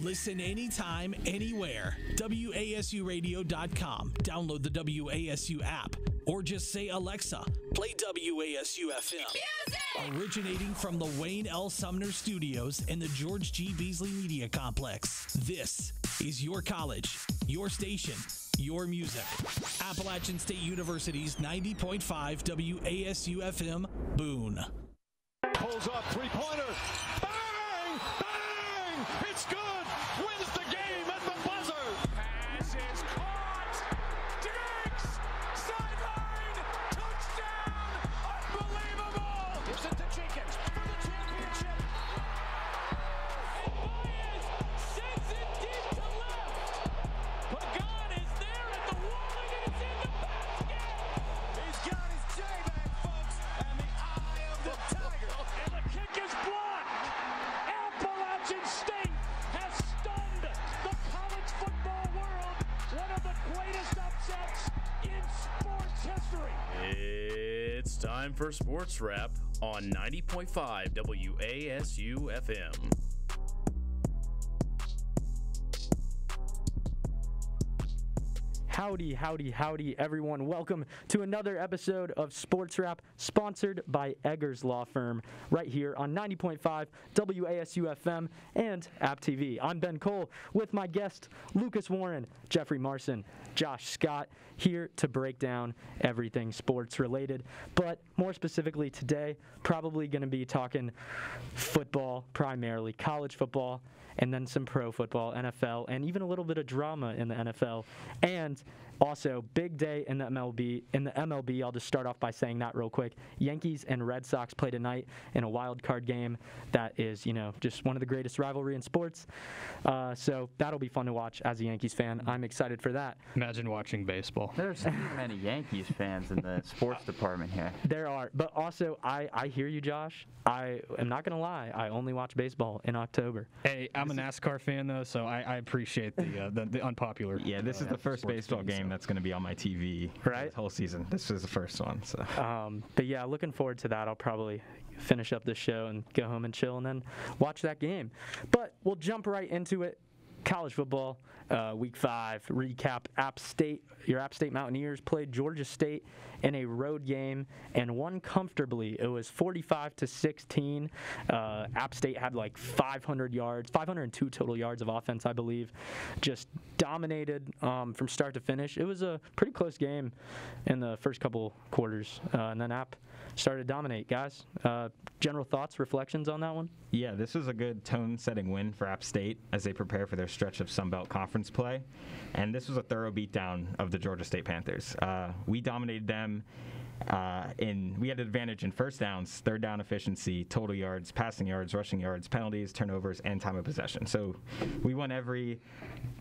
Listen anytime, anywhere. WASUradio.com. Download the WASU app. Or just say, Alexa, play WASU FM. Music! Originating from the Wayne L. Sumner Studios and the George G. Beasley Media Complex. This is your college, your station, your music. Appalachian State University's 90.5 WASU FM, Boone. Pulls up, three-pointer. Bang! Bang! It's good! Wins the game at the buzzer! Pass is caught! Diggs! Sideline! Touchdown! Unbelievable! Gives it to Jenkins for the championship. Baez sends it deep to left. Pagan is there at the wall and it's in the basket! He's got his J back, folks, and the eye of the tiger. And the kick is blocked. Appalachian State has stunned the college football world. One of the greatest upsets in sports history. It's time for Sports Wrap on 90.5 WASU FM. Howdy, howdy, howdy, everyone. Welcome to another episode of Sports Wrap, sponsored by Eggers Law Firm, right here on 90.5 WASU FM and App TV. I'm Ben Cole with my guest, Lucas Warren, Jeffrey Marson, Josh Scott, here to break down everything sports related. But more specifically today, probably going to be talking football, primarily college football, and then some pro football, NFL, and even a little bit of drama in the NFL. And also, big day in the MLB, I'll just start off by saying that real quick. Yankees and Red Sox play tonight in a wild card game that is, just one of the greatest rivalry in sports. So that'll be fun to watch as a Yankees fan. I'm excited for that. Imagine watching baseball. There's too many Yankees fans in the sports department here. There are. But also, I hear you, Josh. I am not going to lie. I only watch baseball in October. Hey, I'm a NASCAR fan, though, so I appreciate the unpopular. Yeah, this is the first baseball game that's going to be on my TV this whole season. This is the first one. So. But yeah, looking forward to that. I'll probably finish up this show and go home and chill and then watch that game. But we'll jump right into it. College football, Week 5 recap. Your App State Mountaineers played Georgia State in a road game and won comfortably. It was 45-16. App State had like 502 total yards of offense, I believe. Just dominated from start to finish. It was a pretty close game in the first couple quarters, and then App started to dominate. Guys, general thoughts, reflections on that one? Yeah, this was a good tone-setting win for App State as they prepare for their stretch of Sun Belt Conference play. And this was a thorough beatdown of the Georgia State Panthers. We dominated them. We had an advantage in first downs, third down efficiency, total yards, passing yards, rushing yards, penalties, turnovers, and time of possession. So we won every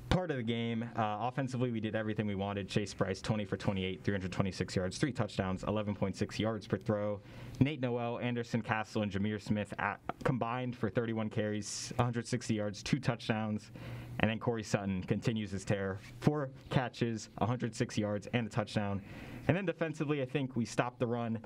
part of the game. Offensively, we did everything we wanted. Chase Bryce, 20 for 28, 326 yards, 3 touchdowns, 11.6 yards per throw. Nate Noel, Anderson Castle, and Jameer Smith combined for 31 carries, 160 yards, 2 touchdowns. And then Corey Sutton continues his tear, 4 catches, 106 yards, and a touchdown. And then defensively, I think we stopped the run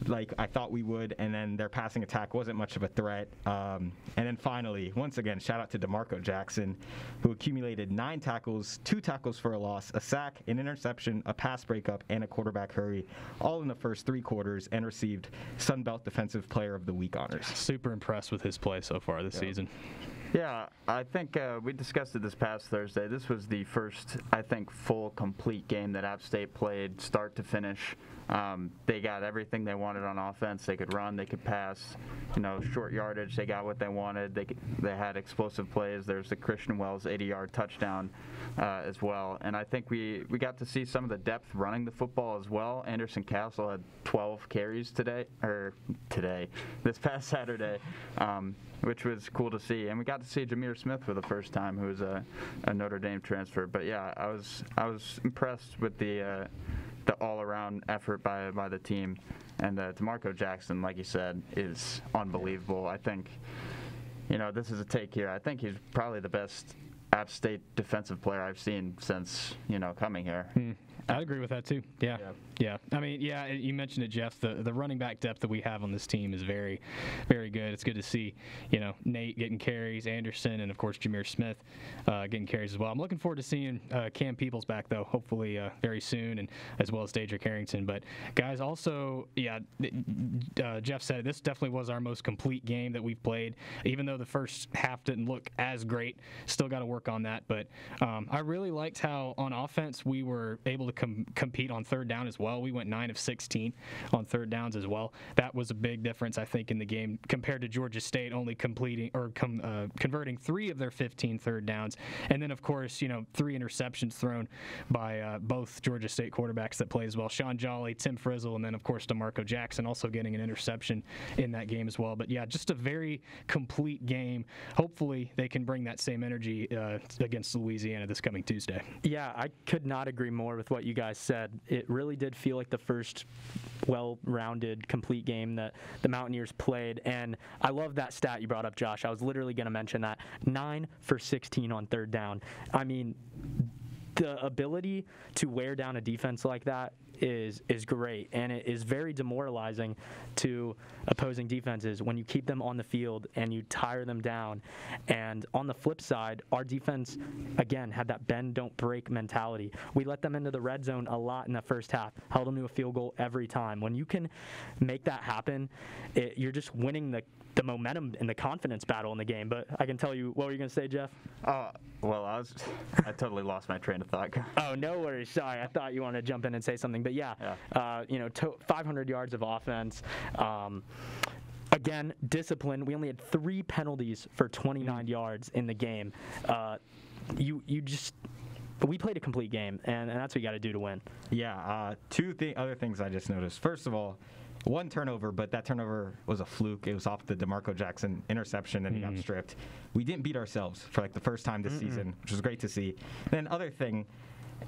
like I thought we would, and then their passing attack wasn't much of a threat. And then finally, once again, shout out to DeMarco Jackson, who accumulated 9 tackles, 2 tackles for a loss, a sack, an interception, a pass breakup, and a quarterback hurry, all in the first 3 quarters, and received Sun Belt Defensive Player of the Week honors. Super impressed with his play so far this season. Yeah, I think we discussed it this past Thursday. This was the first, I think, full, complete game that App State played start to finish. They got everything they wanted on offense. They could run, they could pass, short yardage. They got what they wanted. They had explosive plays. There's the Christian Wells 80-yard touchdown as well. And I think we got to see some of the depth running the football as well. Anderson Castle had 12 carries this past Saturday, which was cool to see. And we got to see Jameer Smith for the first time, who was a Notre Dame transfer. But yeah, I was impressed with the all-around effort by the team. And DeMarco Jackson, like you said, is unbelievable. I think, this is a take here. I think he's probably the best App State defensive player I've seen since, coming here. I'd agree with that too. Yeah. I mean, you mentioned it, Jeff. The running back depth that we have on this team is very, very good. It's good to see, Nate getting carries, Anderson, and of course Jameer Smith getting carries as well. I'm looking forward to seeing Cam Peebles back though, hopefully very soon, and as well as Daedric Harrington. But guys, also, Jeff said it, this definitely was our most complete game that we've played. Even though the first half didn't look as great, still got to work on that. But I really liked how on offense we were able to compete on third down as well. We went 9 of 16 on third downs as well. That was a big difference, I think, in the game compared to Georgia State only converting 3 of their 15 third downs. And then, of course, 3 interceptions thrown by both Georgia State quarterbacks that play as well. Sean Jolly, Tim Frizzle, and then, of course, DeMarco Jackson also getting an interception in that game as well. But, yeah, just a very complete game. Hopefully they can bring that same energy against Louisiana this coming Tuesday. Yeah, I could not agree more with what you guys said. It really did feel like the first well-rounded, complete game that the Mountaineers played. And I love that stat you brought up, Josh. I was literally going to mention that. 9 for 16 on third down. I mean, the ability to wear down a defense like that is great, and it is very demoralizing to opposing defenses when you keep them on the field and you tire them down. And on the flip side, our defense, again, had that bend, don't break mentality. We let them into the red zone a lot in the first half, held them to a field goal every time. When you can make that happen, you're just winning the momentum and the confidence battle in the game. But I can tell you, what were you going to say, Jeff? Well, I totally lost my train of thought. Oh, no worries. Sorry, I thought you wanted to jump in and say something. But 500 yards of offense. Again, discipline. We only had 3 penalties for 29 yards in the game. We played a complete game, and that's what you got to do to win. Yeah, 2 other things I just noticed. First of all, 1 turnover, but that turnover was a fluke. It was off the DeMarco Jackson interception, and he got stripped. We didn't beat ourselves for the first time this season, which was great to see. Then other thing,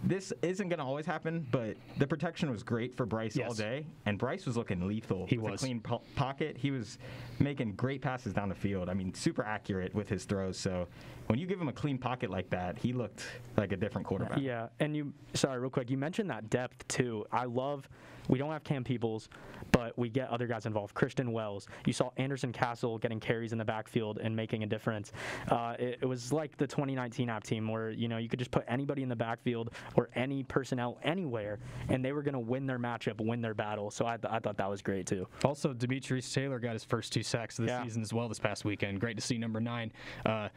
this isn't going to always happen, but the protection was great for Bryce all day, and Bryce was looking lethal. He with was. a clean pocket. He was making great passes down the field. I mean, super accurate with his throws. So when you give him a clean pocket like that, he looked like a different quarterback. Yeah, and real quick, you mentioned that depth too. We don't have Cam Peebles, but we get other guys involved. Christian Wells. You saw Anderson Castle getting carries in the backfield and making a difference. It was like the 2019 app team where, you could just put anybody in the backfield or any personnel anywhere, and they were going to win their matchup, win their battle. So I thought that was great, too. Also, Demetrius Taylor got his first 2 sacks of the season as well this past weekend. Great to see number 9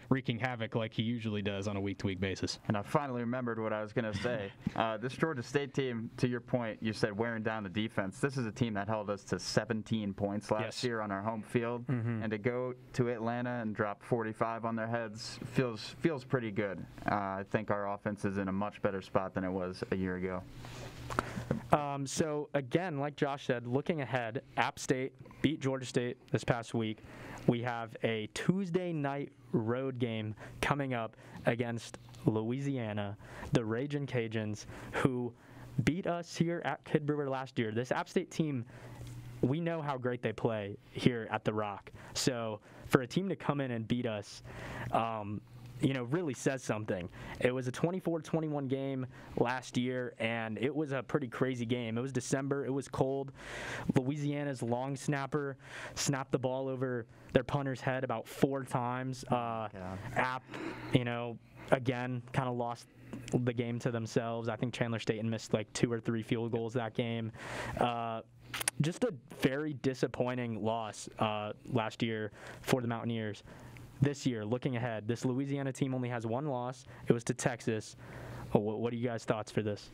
wreaking havoc like he usually does on a week-to-week basis. And I finally remembered what I was going to say. This Georgia State team, to your point, you said wearing down the defense. This is a team that held us to 17 points last year on our home field, and to go to Atlanta and drop 45 on their heads feels pretty good. I think our offense is in a much better spot than it was a year ago. So again, like Josh said, looking ahead, App State beat Georgia State this past week. We have a Tuesday night road game coming up against Louisiana, the Ragin' Cajuns, who beat us here at Kidd Brewer last year. This App State team, we know how great they play here at the Rock. So for a team to come in and beat us, really says something. It was a 24-21 game last year, and it was a pretty crazy game. It was December. It was cold. Louisiana's long snapper snapped the ball over their punter's head about 4 times. App, again, kind of lost the game to themselves. I think Chandler Staten missed 2 or 3 field goals that game. Just a very disappointing loss last year for the Mountaineers. This year, looking ahead, this Louisiana team only has 1 loss. It was to Texas. What are you guys' thoughts for this?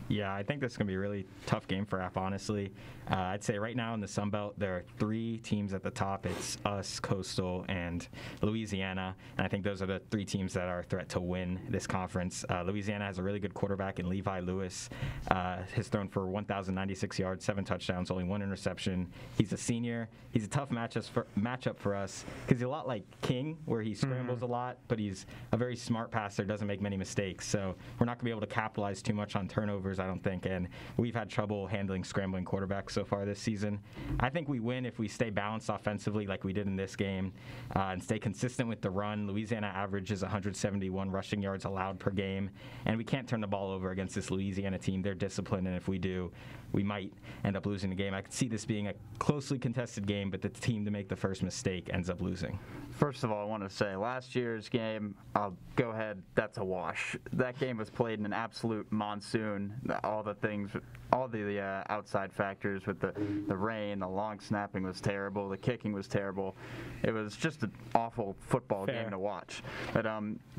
Yeah, I think this is going to be a really tough game for App, honestly. I'd say right now in the Sun Belt, there are 3 teams at the top. It's us, Coastal, and Louisiana. And I think those are the 3 teams that are a threat to win this conference. Louisiana has a really good quarterback in Levi Lewis. Has thrown for 1,096 yards, 7 touchdowns, only 1 interception. He's a senior. He's a tough matchup for us because he's a lot like King, where he scrambles a lot, but he's a very smart passer, doesn't make many mistakes. So we're not going to be able to capitalize too much on turnovers turnovers, I don't think, and we've had trouble handling scrambling quarterbacks so far this season. I think we win if we stay balanced offensively like we did in this game and stay consistent with the run. Louisiana averages 171 rushing yards allowed per game, and we can't turn the ball over against this Louisiana team. They're disciplined, and if we do, we might end up losing the game. I could see this being a closely contested game, but the team to make the first mistake ends up losing. First of all, I want to say last year's game, I'll go ahead, that's a wash. That game was played in an absolute monsoon. All the outside factors with the rain, the long snapping was terrible, the kicking was terrible. It was just an awful football game to watch. But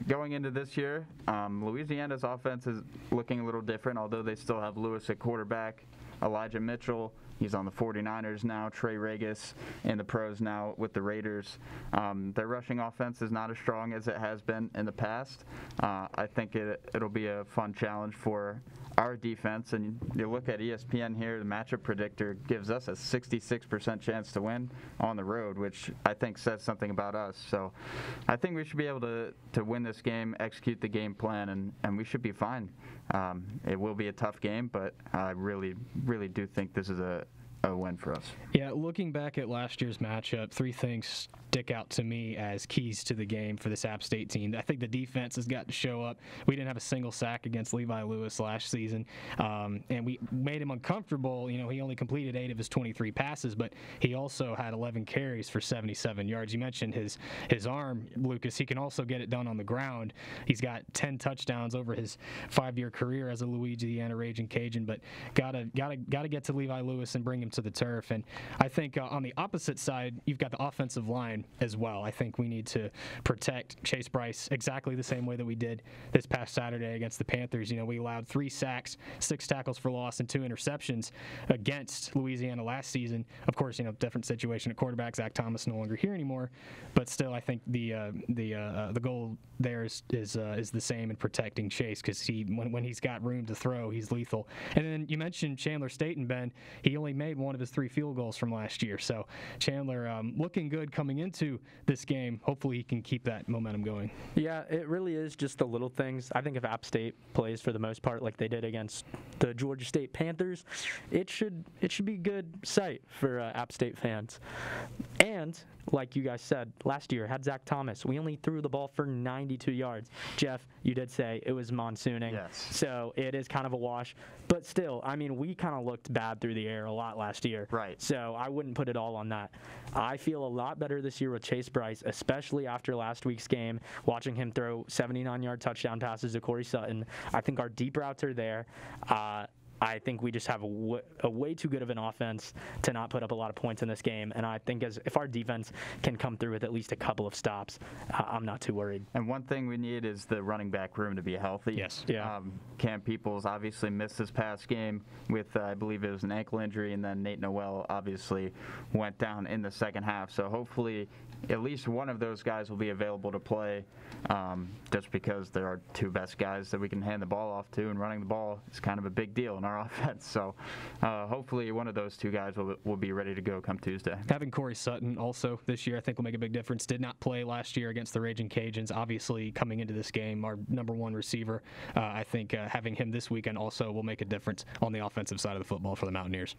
going into this year, Louisiana's offense is looking a little different, although they still have Lewis at quarterback, Elijah Mitchell. He's on the 49ers now. Trey Regis in the pros now with the Raiders. Their rushing offense is not as strong as it has been in the past. I think it'll be a fun challenge for our defense. And you look at ESPN here, the matchup predictor gives us a 66% chance to win on the road, which I think says something about us. So I think we should be able to win this game, execute the game plan, and we should be fine. It will be a tough game, but I really, really do think this is a win for us. Yeah, looking back at last year's matchup, three things stick out to me as keys to the game for this App State team. I think the defense has got to show up. We didn't have a single sack against Levi Lewis last season, and we made him uncomfortable. You know, he only completed 8 of his 23 passes, but he also had 11 carries for 77 yards. You mentioned his arm, Lucas. He can also get it done on the ground. He's got 10 touchdowns over his 5-year career as a Louisiana Raging Cajun, but gotta get to Levi Lewis and bring him to the turf. And I think on the opposite side, you've got the offensive line as well. I think we need to protect Chase Brice exactly the same way that we did this past Saturday against the Panthers. You know, we allowed 3 sacks, 6 tackles for loss, and 2 interceptions against Louisiana last season. Of course, you know, different situation at quarterback. Zach Thomas no longer here anymore, but still, I think the goal there is the same in protecting Chase, because when he's got room to throw, he's lethal. And then you mentioned Chandler Staten, Ben. He only made one of his 3 field goals from last year. So Chandler looking good coming into this game. Hopefully he can keep that momentum going. Yeah, it really is just the little things. I think if App State plays for the most part like they did against the Georgia State Panthers, it should be good sight for App State fans. And like you guys said, last year had Zach Thomas. We only threw the ball for 92 yards. Jeff, you did say it was monsooning. Yes. So it is kind of a wash. But still, I mean, we kind of looked bad through the air a lot last year. Right. So I wouldn't put it all on that. I feel a lot better this year with Chase Brice, especially after last week's game, watching him throw 79-yard touchdown passes to Corey Sutton. I think our deep routes are there. I think we just have a way too good of an offense to not put up a lot of points in this game. And I think if our defense can come through with at least a couple of stops, I'm not too worried. And one thing we need is the running back room to be healthy. Yes. Yeah. Cam Peoples obviously missed this past game with, I believe it was an ankle injury, and then Nate Noel obviously went down in the second half. So hopefully at least one of those guys will be available to play, just because they're our 2 best guys that we can hand the ball off to, and running the ball is kind of a big deal in our offense. So hopefully one of those 2 guys will be ready to go come Tuesday. Having Corey Sutton also this year, I think, will make a big difference. Did not play last year against the Raging Cajuns. Obviously, coming into this game, our number 1 receiver. I think having him this weekend also will make a difference on the offensive side of the football for the Mountaineers.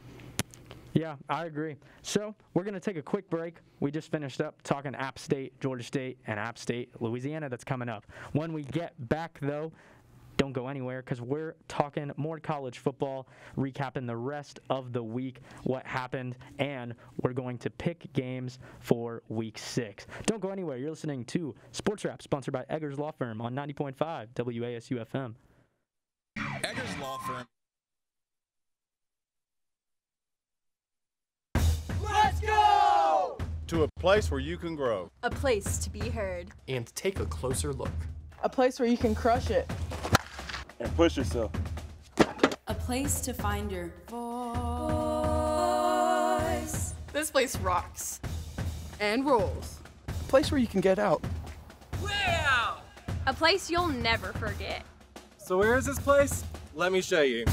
Yeah, I agree. So we're going to take a quick break. We just finished up talking App State, Georgia State, and App State, Louisiana. That's coming up. When we get back, though, don't go anywhere, because we're talking more college football, recapping the rest of the week, what happened, and we're going to pick games for Week 6. Don't go anywhere. You're listening to Sports Wrap, sponsored by Eggers Law Firm on 90.5 WASU-FM. Eggers Law Firm. Let's go! To a place where you can grow. A place to be heard. And take a closer look. A place where you can crush it. And push yourself. A place to find your voice. This place rocks. And rolls. A place where you can get out. Way out! A place you'll never forget. So where is this place? Let me show you.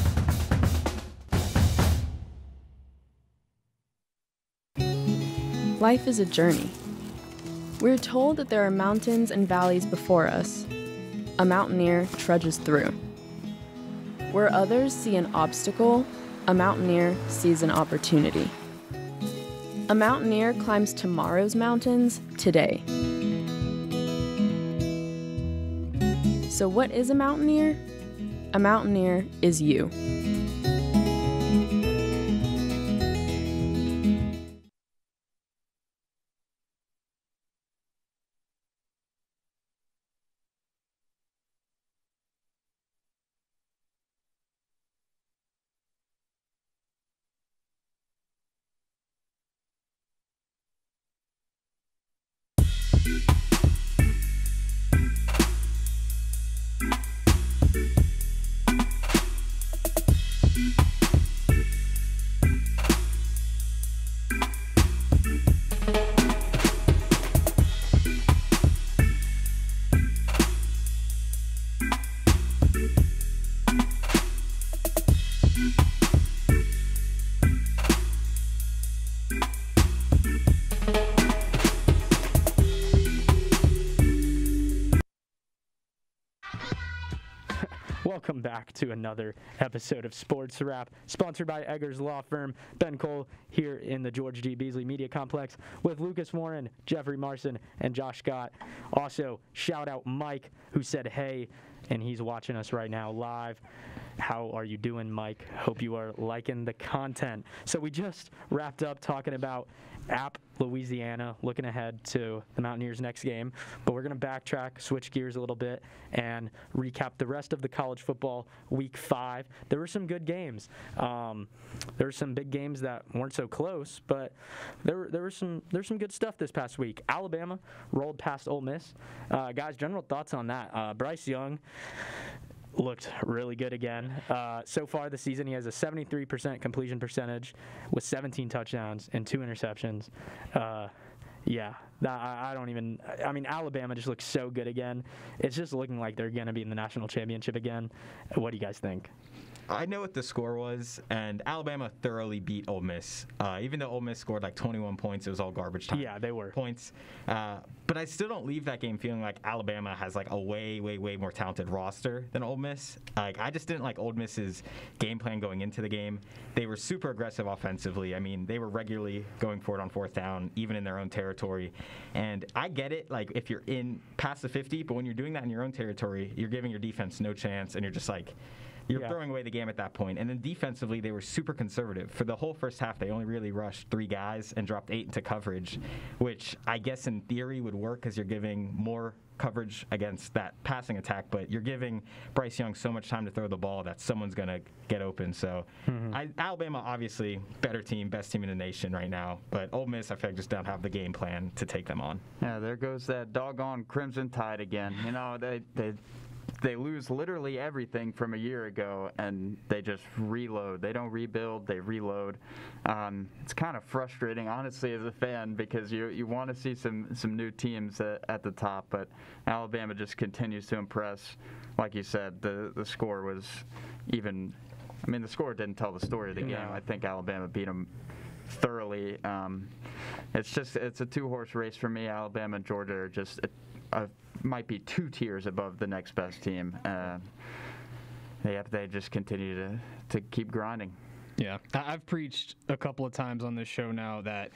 Life is a journey. We're told that there are mountains and valleys before us. A mountaineer trudges through. Where others see an obstacle, a mountaineer sees an opportunity. A mountaineer climbs tomorrow's mountains today. So what is a mountaineer? A mountaineer is you. Welcome back to another episode of Sports Wrap, sponsored by Eggers Law Firm. Ben Cole here in the George G. Beasley Media Complex with Lucas Warren, Jeffrey Marson, and Josh Scott. Also, shout out Mike, who said hey, and he's watching us right now live. How are you doing, Mike? Hope you are liking the content. So we just wrapped up talking about App Louisiana, looking ahead to the Mountaineers' next game. But we're going to backtrack, switch gears a little bit, and recap the rest of the college football Week 5. There were some good games. There were some big games that weren't so close, but there's some good stuff this past week. Alabama rolled past Ole Miss. Guys, general thoughts on that? Bryce Young looked really good again. So far this season, he has a 73% completion percentage with 17 touchdowns and 2 interceptions. I mean, Alabama just looks so good again. It's just looking like they're going to be in the national championship again. What do you guys think? I know what the score was, and Alabama thoroughly beat Ole Miss. Even though Ole Miss scored like 21 points, it was all garbage time. Yeah, they were. Points. But I still don't leave that game feeling like Alabama has like a way more talented roster than Ole Miss. Like, I just didn't like Ole Miss's game plan going into the game. They were super aggressive offensively. I mean, they were regularly going for it on 4th down, even in their own territory. And I get it, like, if you're in past the 50, but when you're doing that in your own territory, you're giving your defense no chance, and you're just like, you're throwing away the game at that point. And then defensively, they were super conservative. For the whole first half, they only really rushed 3 guys and dropped 8 into coverage, which I guess in theory would work because you're giving more coverage against that passing attack, but you're giving Bryce Young so much time to throw the ball that someone's going to get open. So Alabama, obviously, better team, best team in the nation right now. But Ole Miss, I feel like, just don't have the game plan to take them on. Yeah, there goes that doggone Crimson Tide again. You know, they lose literally everything from a year ago, and they just reload. They don't rebuild, they reload. It's kind of frustrating, honestly, as a fan, because you want to see some new teams at the top, but Alabama just continues to impress. Like you said, the score was even – I mean, the score didn't tell the story of the game. I think Alabama beat them thoroughly. It's a 2-horse race for me. Alabama and Georgia are just might be 2 tiers above the next best team. They just continue to keep grinding. Yeah, I've preached a couple of times on this show now that,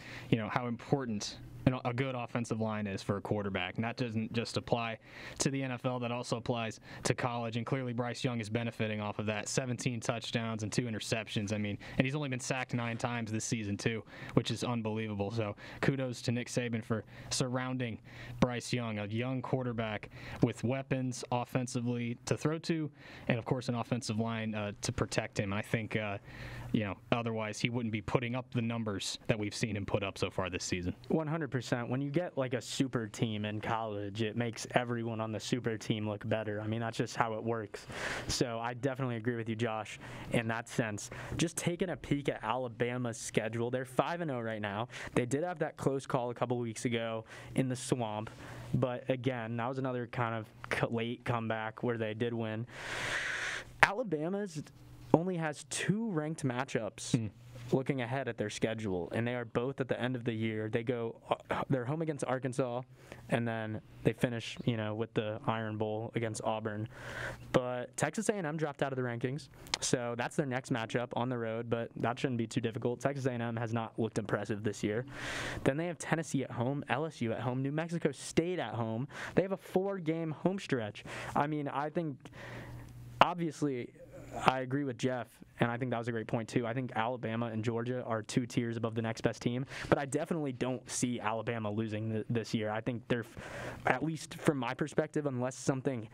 how important a good offensive line is for a quarterback. And that doesn't just apply to the NFL, that also applies to college. And clearly Bryce Young is benefiting off of that. 17 touchdowns and 2 interceptions. I mean, and he's only been sacked 9 times this season too, which is unbelievable. So kudos to Nick Saban for surrounding Bryce Young, a young quarterback with weapons offensively to throw to, and of course an offensive line to protect him. And I think otherwise he wouldn't be putting up the numbers that we've seen him put up so far this season. 100%. When you get like a super team in college, it makes everyone on the super team look better. I mean, that's just how it works. So I definitely agree with you, Josh, in that sense. Just taking a peek at Alabama's schedule, they're 5-0 right now. They did have that close call a couple weeks ago in the Swamp, but again, that was another kind of late comeback where they did win. Alabama's only has 2 ranked matchups looking ahead at their schedule, and they are both at the end of the year. They're home against Arkansas, and then they finish, with the Iron Bowl against Auburn. But Texas A&M dropped out of the rankings, so that's their next matchup on the road, but that shouldn't be too difficult. Texas A&M has not looked impressive this year. Then they have Tennessee at home, LSU at home, New Mexico State at home. They have a 4-game home stretch. I mean, I think, obviously, I agree with Jeff, and I think that was a great point too. I think Alabama and Georgia are 2 tiers above the next best team, but I definitely don't see Alabama losing this year. I think they're, at least from my perspective, unless something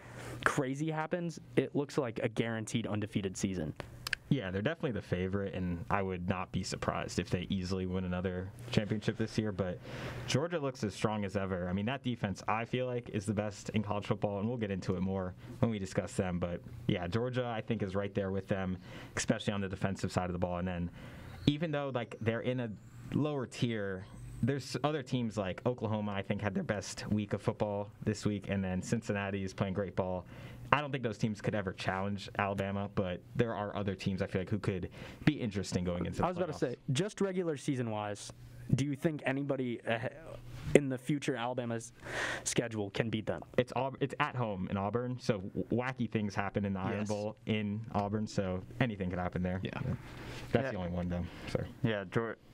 crazy happens, it looks like a guaranteed undefeated season. Yeah, they're definitely the favorite, and I would not be surprised if they easily win another championship this year. But Georgia looks as strong as ever. I mean, that defense, I feel like, is the best in college football, and we'll get into it more when we discuss them. But, yeah, Georgia, I think, is right there with them, especially on the defensive side of the ball. And then even though, they're in a lower tier, there's other teams like Oklahoma, I think, had their best week of football this week, and then Cincinnati is playing great ball. I don't think those teams could ever challenge Alabama, but there are other teams, I feel like, who could be interesting going into the playoffs. I was about to say, just regular season-wise, do you think anybody in the future Alabama's schedule can beat them? It's at home in Auburn, so wacky things happen in the Iron Bowl in Auburn, so anything could happen there. Yeah. That's the only one, though. Sorry. Yeah,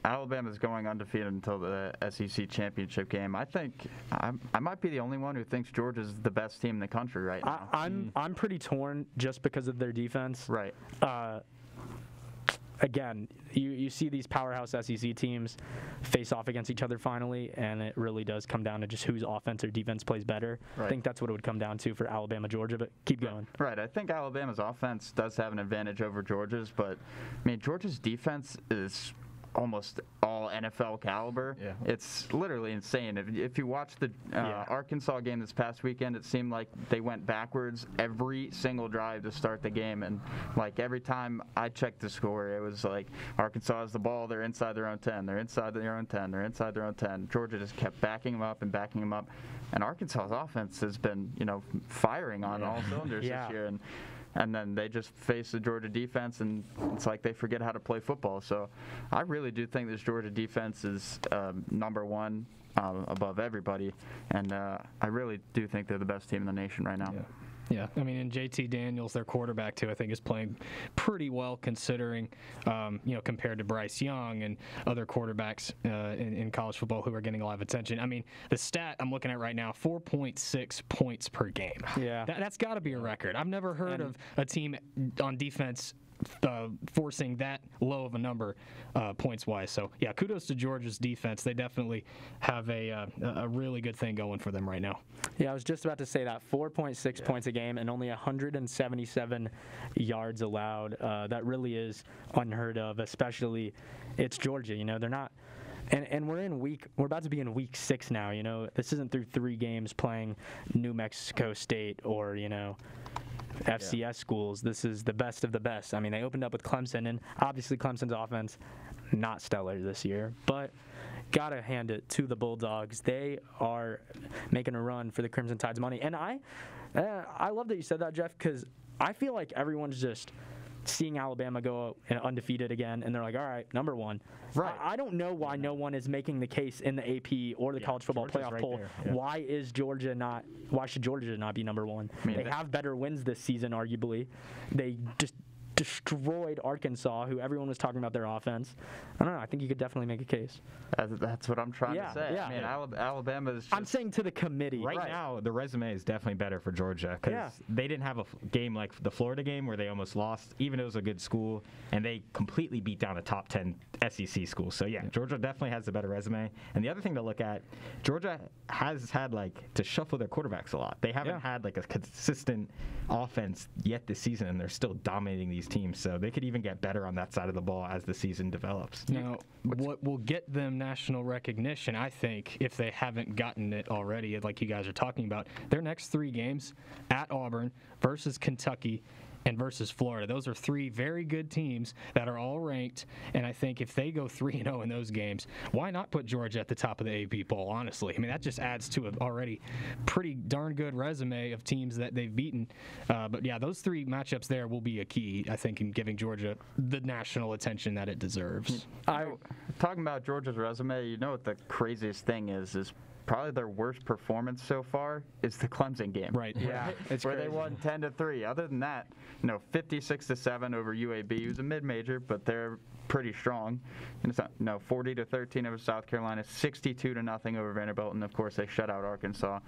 Alabama's going undefeated until the SEC championship game. I think I might be the only one who thinks Georgia's the best team in the country right now. I'm pretty torn just because of their defense. Right. Again, you see these powerhouse SEC teams face off against each other finally, and it really does come down to just whose offense or defense plays better. Right. I think that's what it would come down to for Alabama, Georgia, but keep going. Right. I think Alabama's offense does have an advantage over Georgia's, but, I mean, Georgia's defense is almost all NFL caliber. Yeah. It's literally insane. If you watch the Arkansas game this past weekend, it seemed like they went backwards every single drive to start the game. And, every time I checked the score, it was like Arkansas has the ball, they're inside their own 10, they're inside their own 10, they're inside their own 10. Georgia just kept backing them up and backing them up. And Arkansas's offense has been, firing on all cylinders this year. And then they just face the Georgia defense, and it's like they forget how to play football. So I really do think this Georgia defense is number one above everybody, and I really do think they're the best team in the nation right now. Yeah, I mean, and JT Daniels, their quarterback, too, I think is playing pretty well considering, compared to Bryce Young and other quarterbacks in college football who are getting a lot of attention. I mean, the stat I'm looking at right now, 4.6 points per game. Yeah. That's got to be a record. I've never heard of a team on defense forcing that low of a number points-wise. So, yeah, kudos to Georgia's defense. They definitely have a really good thing going for them right now. Yeah, I was just about to say that. 4.6 points a game and only 177 yards allowed. That really is unheard of, especially it's Georgia. They're not. And we're about to be in week 6 now. This isn't through 3 games playing New Mexico State or, FCS schools. This is the best of the best. I mean, they opened up with Clemson, and obviously Clemson's offense not stellar this year, but gotta hand it to the Bulldogs. They are making a run for the Crimson Tide's money, and I love that you said that, Jeff, because I feel like everyone's just seeing Alabama go undefeated again, and they're like, all right, number one. Right. I don't know why no one is making the case in the AP or the college football Georgia's playoff right poll. there, yeah. Why should Georgia not be number one? I mean, they have better wins this season, arguably. They just destroyed Arkansas, who everyone was talking about their offense. I don't know. I think you could definitely make a case. That's what I'm trying to say. Yeah. I mean, Alabama's I'm saying to the committee. Right now, the resume is definitely better for Georgia because they didn't have a game like the Florida game where they almost lost, even though it was a good school, and they completely beat down a top 10 SEC school. So, yeah, Georgia definitely has a better resume. And the other thing to look at, Georgia has had, to shuffle their quarterbacks a lot. They haven't had, a consistent offense yet this season, and they're still dominating these teams. So they could even get better on that side of the ball as the season develops. Now, what will get them national recognition, I think, if they haven't gotten it already, like you guys are talking about, their next 3 games at Auburn versus Kentucky and versus Florida. Those are three very good teams that are all ranked, and I think if they go 3-0 in those games, why not put Georgia at the top of the AP poll, honestly? I mean, that just adds to an already pretty darn good resume of teams that they've beaten. But yeah, those three matchups there will be a key, I think, in giving Georgia the national attention that it deserves. Talking about Georgia's resume, you know what the craziest thing is probably their worst performance so far is the Clemson game. Right. Yeah, it's where crazy. they won 10-3. Other than that, 56-7 over UAB, who's a mid-major, but they're pretty strong. And it's not, 40-13 over South Carolina, 62-0 over Vanderbilt, and of course they shut out Arkansas.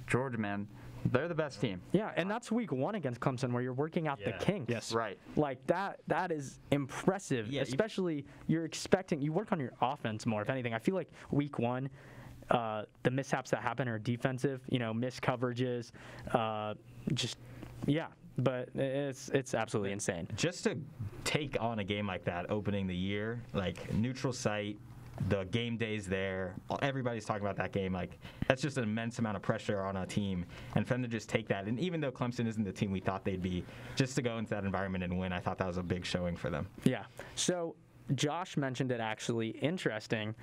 Georgia, man, they're the best team. Yeah, and that's week 1 against Clemson where you're working out the kinks. Yes. Right. Like that is impressive. Yeah, especially you work on your offense more, if anything. I feel like week 1, the mishaps that happen are defensive, missed coverages, but it's absolutely insane. Just to take on a game like that, opening the year, like neutral site, the game day's there, everybody's talking about that game. Like, that's just an immense amount of pressure on a team, and for them to just take that, and even though Clemson isn't the team we thought they'd be, just to go into that environment and win, I thought that was a big showing for them. Yeah. So Josh mentioned it, actually interesting,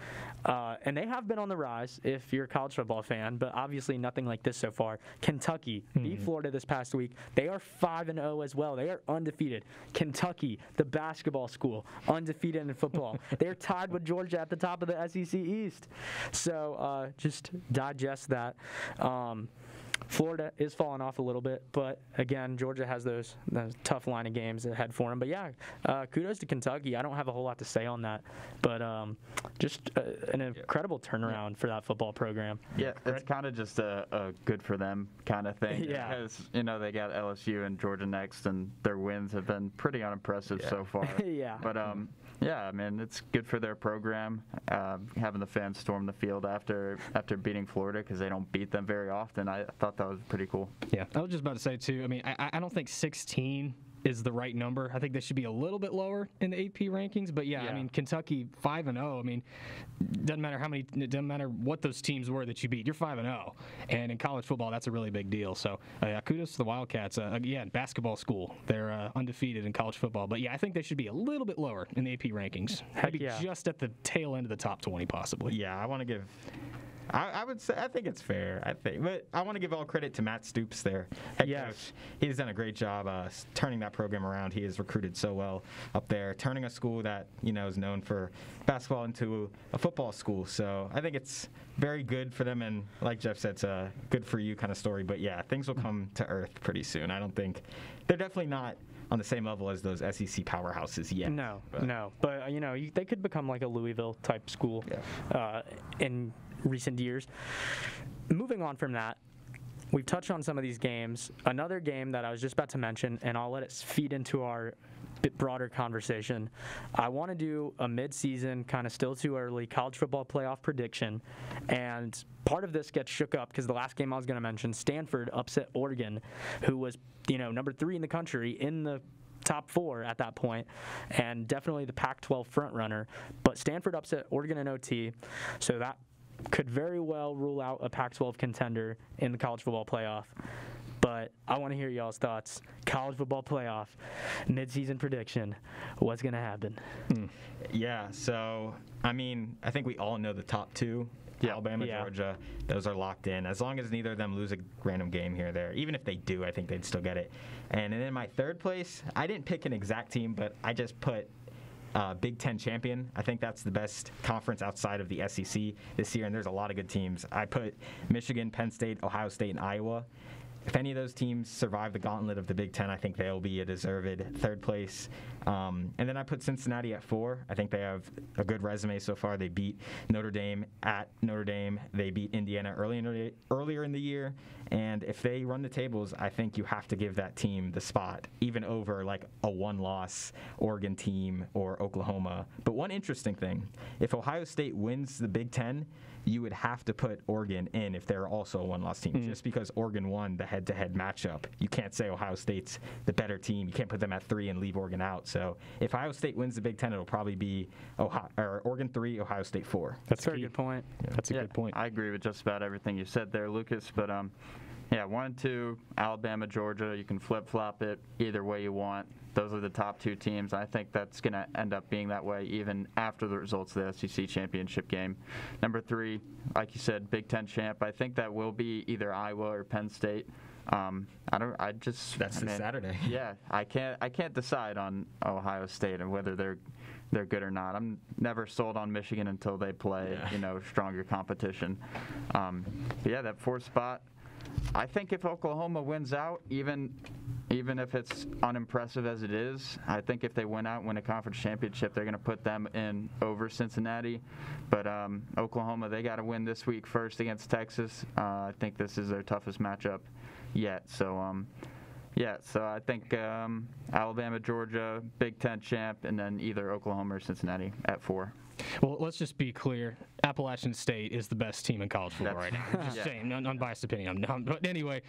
and they have been on the rise if you're a college football fan, but obviously nothing like this so far. Kentucky beat Florida this past week. They are 5-0 as well. They are undefeated. Kentucky, the basketball school, undefeated in football. They're tied with Georgia at the top of the SEC East. So just digest that. Florida is falling off a little bit, but again, Georgia has those tough line of games ahead for them. But yeah, kudos to Kentucky. I don't have a whole lot to say on that, but just an incredible turnaround for that football program. Yeah, it's kind of just a good for them kind of thing. Yeah. Because, they got LSU and Georgia next, and their wins have been pretty unimpressive so far. Yeah. But, yeah, I mean, it's good for their program, having the fans storm the field after beating Florida, because they don't beat them very often. I thought that was pretty cool. Yeah, I was just about to say, too, I mean, I don't think 16 is the right number. I think they should be a little bit lower in the AP rankings. But yeah, I mean, Kentucky 5-0. I mean, it doesn't matter what those teams were that you beat. You're 5-0, and in college football, that's a really big deal. So kudos to the Wildcats. Again, basketball school, they're undefeated in college football. But yeah, I think they should be a little bit lower in the AP rankings. Maybe just at the tail end of the top 20, possibly. Yeah, I want to give. I would say I think it's fair. But I want to give all credit to Matt Stoops there. Head coach. He's done a great job turning that program around. He has recruited so well up there, turning a school that is known for basketball into a football school. So I think it's very good for them, and like Jeff said, it's a good for you kind of story. But yeah, things will come to earth pretty soon. I don't think they're definitely not on the same level as those SEC powerhouses yet. No. But they could become like a Louisville type school in recent years. Moving on from that, we've touched on some of these games. Another game that I was just about to mention, and I'll let it feed into our bit broader conversation. I want to do a mid-season, kind of still too early, college football playoff prediction. And part of this gets shook up because the last game I was going to mention, Stanford upset Oregon, who was, number 3 in the country in the top 4 at that point, and definitely the Pac-12 front runner. But Stanford upset Oregon in OT, so that could very well rule out a Pac-12 contender in the college football playoff. But I want to hear y'all's thoughts. College football playoff, mid-season prediction. What's going to happen? Yeah, so, I mean, I think we all know the top 2. Alabama, Georgia, those are locked in. As long as neither of them lose a random game here or there. Even if they do, I think they'd still get it. And then in my third place, I didn't pick an exact team, but I just put Big Ten champion. I think that's the best conference outside of the SEC this year, and there's a lot of good teams. I put Michigan, Penn State, Ohio State, and Iowa. If any of those teams survive the gauntlet of the Big Ten, I think they'll be a deserved third place. And then I put Cincinnati at 4. I think they have a good resume so far. They beat Notre Dame at Notre Dame. They beat Indiana earlier in the year. And if they run the tables, I think you have to give that team the spot, even over like a one-loss Oregon team or Oklahoma. But one interesting thing, if Ohio State wins the Big Ten, you would have to put Oregon in if they're also a one-loss team. Just because Oregon won the head-to-head matchup, you can't say Ohio State's the better team. You can't put them at 3 and leave Oregon out. So if Ohio State wins the Big Ten, it'll probably be Oregon 3, Ohio State 4. That's a very good point. Yeah. That's a good point. I agree with just about everything you said there, Lucas. But Yeah, 1 and 2, Alabama, Georgia. You can flip-flop it either way you want. Those are the top 2 teams. I think that's going to end up being that way even after the results of the SEC championship game. Number 3, like you said, Big Ten champ. I think that will be either Iowa or Penn State. That's this Saturday. Yeah, I can't decide on Ohio State and whether they're good or not. I'm never sold on Michigan until they play, stronger competition. But yeah, that 4th spot. I think if Oklahoma wins out, even if it's unimpressive as it is, I think if they win out and win a conference championship, they're going to put them in over Cincinnati. But Oklahoma, they got to win this week first against Texas. I think this is their toughest matchup yet. So, so I think Alabama, Georgia, Big Ten champ, and then either Oklahoma or Cincinnati at 4. Well, let's just be clear. Appalachian State is the best team in college football right now. Just saying, unbiased opinion. But anyway,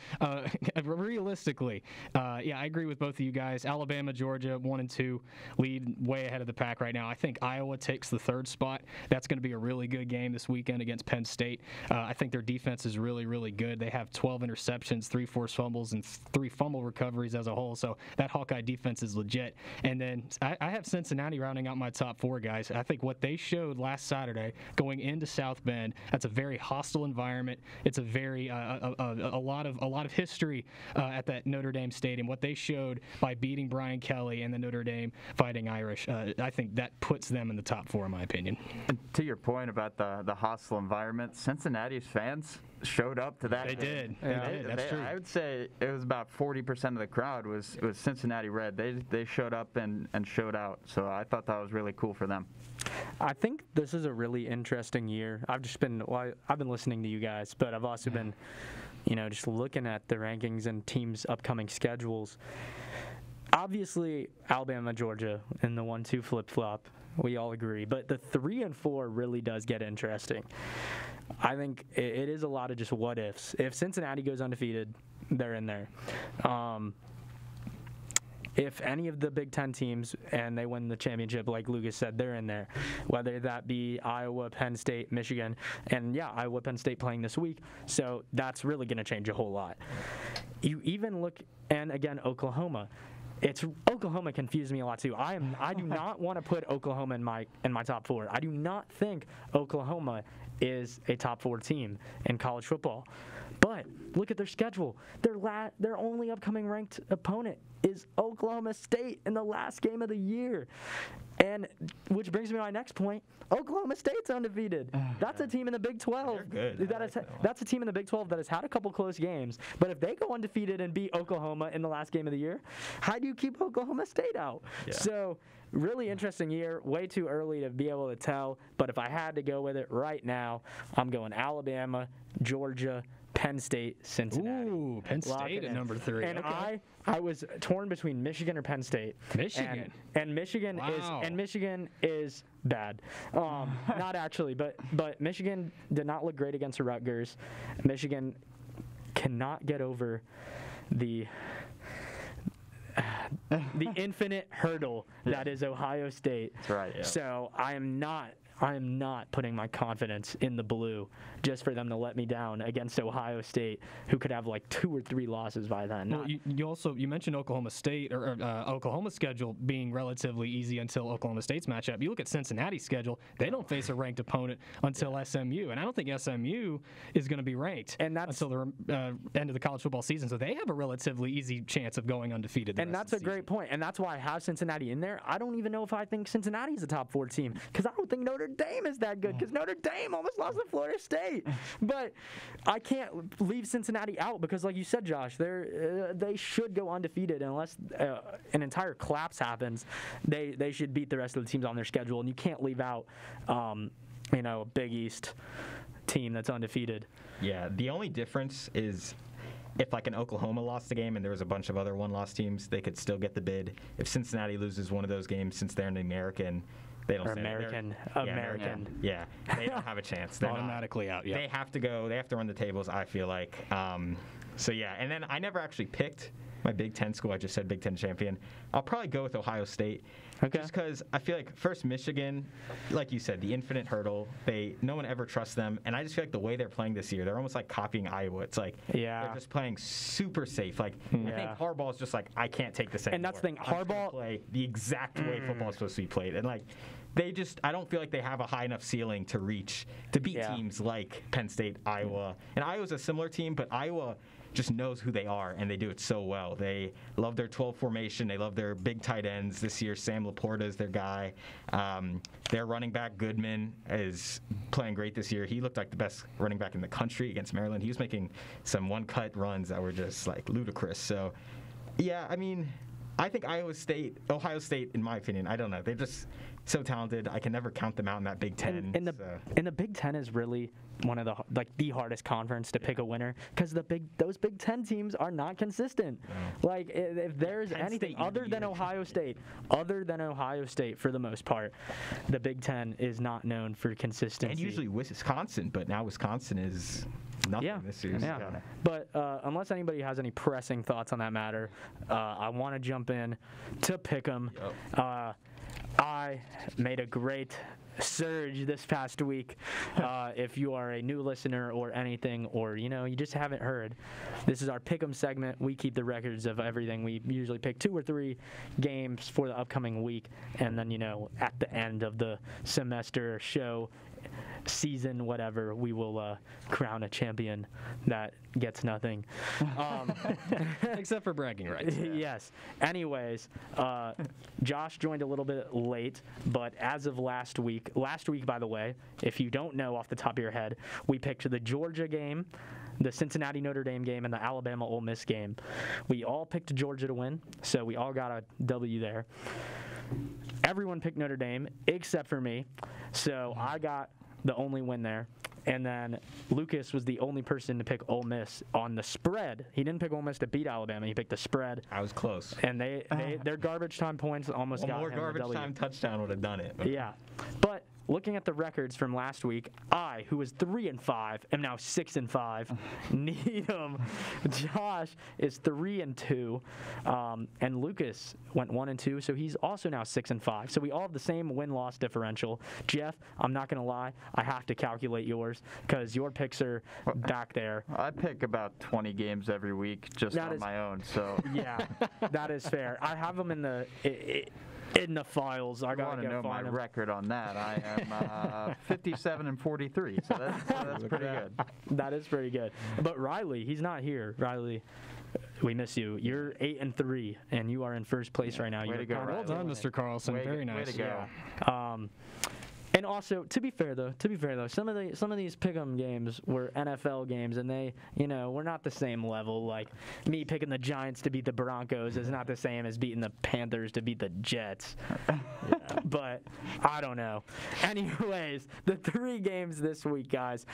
realistically, I agree with both of you guys. Alabama, Georgia, 1 and 2, lead way ahead of the pack right now. I think Iowa takes the 3rd spot. That's going to be a really good game this weekend against Penn State. I think their defense is really, really good. They have 12 interceptions, 3 forced fumbles, and 3 fumble recoveries as a whole. So that Hawkeye defense is legit. And then I have Cincinnati rounding out my top 4, guys. I think what they showed last Saturday going into South Bend, that's a very hostile environment. It's a very a lot of history at that Notre Dame stadium. What they showed by beating Brian Kelly and the Notre Dame Fighting Irish, I think that puts them in the top 4 in my opinion. And to your point about the hostile environment, Cincinnati's fans showed up to that. They did. That's true. I would say it was about 40% of the crowd was Cincinnati Red. They showed up and showed out. So I thought that was really cool for them. I think this is a really interesting year. I've been listening to you guys, but I've also been, just looking at the rankings and teams' upcoming schedules. Obviously, Alabama, Georgia, in the 1-2 flip-flop, we all agree. But the 3 and 4 really does get interesting. I think it is a lot of just what ifs. If Cincinnati goes undefeated, they're in there. If any of the Big Ten teams and they win the championship, like Lucas said, they're in there. Whether that be Iowa, Penn State, Michigan, and Iowa, Penn State playing this week. So that's really going to change a whole lot. You even look, and again, Oklahoma. Oklahoma confused me a lot too. I do not want to put Oklahoma in my top 4. I do not think Oklahoma is a top 4 team in college football. But look at their schedule. Their only upcoming ranked opponent is Oklahoma State in the last game of the year. And which brings me to my next point. Oklahoma State's undefeated. That's a team in the Big 12. They're good. That's a team in the Big 12 that has had a couple close games. But if they go undefeated and beat Oklahoma in the last game of the year, how do you keep Oklahoma State out? Yeah. So really interesting year. Way too early to be able to tell. But if I had to go with it right now, I'm going Alabama, Georgia, Penn State, Cincinnati. Ooh, Penn State at number 3. And okay. I was torn between Michigan or Penn State. Michigan. And Michigan is bad. Not actually, but Michigan did not look great against the Rutgers. Michigan cannot get over the infinite hurdle that is Ohio State. That's right. Yeah. So I am not putting my confidence in the blue just for them to let me down against Ohio State, who could have like 2 or 3 losses by then. Well, you mentioned Oklahoma State or Oklahoma's schedule being relatively easy until Oklahoma State's matchup. You look at Cincinnati's schedule; they don't face a ranked opponent until SMU, and I don't think SMU is going to be ranked until the end of the college football season. So they have a relatively easy chance of going undefeated. And that's a great point, and that's why I have Cincinnati in there. I don't even know if I think Cincinnati's a top 4 team because I don't think Notre Dame is that good because Notre Dame almost lost to Florida State. But I can't leave Cincinnati out because, like you said, Josh, they should go undefeated unless an entire collapse happens. They should beat the rest of the teams on their schedule, and you can't leave out a Big East team that's undefeated. Yeah, the only difference is if like an Oklahoma lost the game and there was a bunch of other one-loss teams, they could still get the bid. If Cincinnati loses one of those games, since they're an American, they don't American. Yeah, they don't have a chance. They're automatically out. Yeah, they have to run the tables. I feel like. So yeah, and then I never actually picked my Big Ten school. I just said Big Ten champion. I'll probably go with Ohio State. Okay. Just because I feel like first Michigan, like you said, the infinite hurdle. No one ever trusts them, and I just feel like the way they're playing this year, they're almost like copying Iowa. It's like they're just playing super safe. Like I think Harbaugh's just like, I can't take this anymore. And that's the thing, Harbaugh play the exact way football is supposed to be played, and like. I don't feel like they have a high enough ceiling to beat teams like Penn State, Iowa. And Iowa's a similar team, but Iowa just knows who they are, and they do it so well. They love their 12 formation. They love their big tight ends. This year, Sam Laporta is their guy. Their running back, Goodman, is playing great this year. He looked like the best running back in the country against Maryland. He was making some one-cut runs that were just, like, ludicrous. So, yeah, I mean, I think Ohio State, in my opinion, I don't know. They're just so talented. I can never count them out in that Big Ten. And the Big Ten is really one of the hardest conference to pick a winner because those Big Ten teams are not consistent. No. Like if there's anything other than Ohio State, for the most part, the Big Ten is not known for consistency. And usually Wisconsin, but now Wisconsin is nothing this season. Yeah. But unless anybody has any pressing thoughts on that matter, I want to jump in to pick 'em. Yep. I made a great surge this past week. If you are a new listener or anything, or you just haven't heard, this is our Pick'em segment. We keep the records of everything. We usually pick 2 or 3 games for the upcoming week, and then at the end of the semester show, season, whatever, we will crown a champion that gets nothing. Except for bragging rights. Yes. Anyways, Josh joined a little bit late, but as of last week, by the way, if you don't know off the top of your head, we picked the Georgia game, the Cincinnati Notre Dame game, and the Alabama Ole Miss game. We all picked Georgia to win, so we all got a W there. Everyone picked Notre Dame except for me, so I got the only win there. And then Lucas was the only person to pick Ole Miss on the spread. He didn't pick Ole Miss to beat Alabama. He picked the spread. I was close. And their garbage time points almost got him the W. More garbage time touchdown would have done it. Yeah. But looking at the records from last week, I, who was 3-5, am now 6-5. Needham, Josh is 3-2, and Lucas went 1-2, so he's also now 6-5. So we all have the same win-loss differential. Jeff, I'm not gonna lie, I have to calculate yours because your picks are back there. I pick about 20 games every week just on my own. So yeah, that is fair. I have them in the files. I gotta know my record on that. I am 57-43, so that's pretty good. That is pretty good. But Riley, he's not here. Riley, we miss you. You're 8-3, and you are in first place right now. Way to go, well done, Mr. Carlson. Very nice. Way to go. Yeah. And also, to be fair though, some of these pick'em games were NFL games, and they, we're not the same level. Like me picking the Giants to beat the Broncos is not the same as beating the Panthers to beat the Jets. But I don't know. Anyways, the 3 games this week, guys.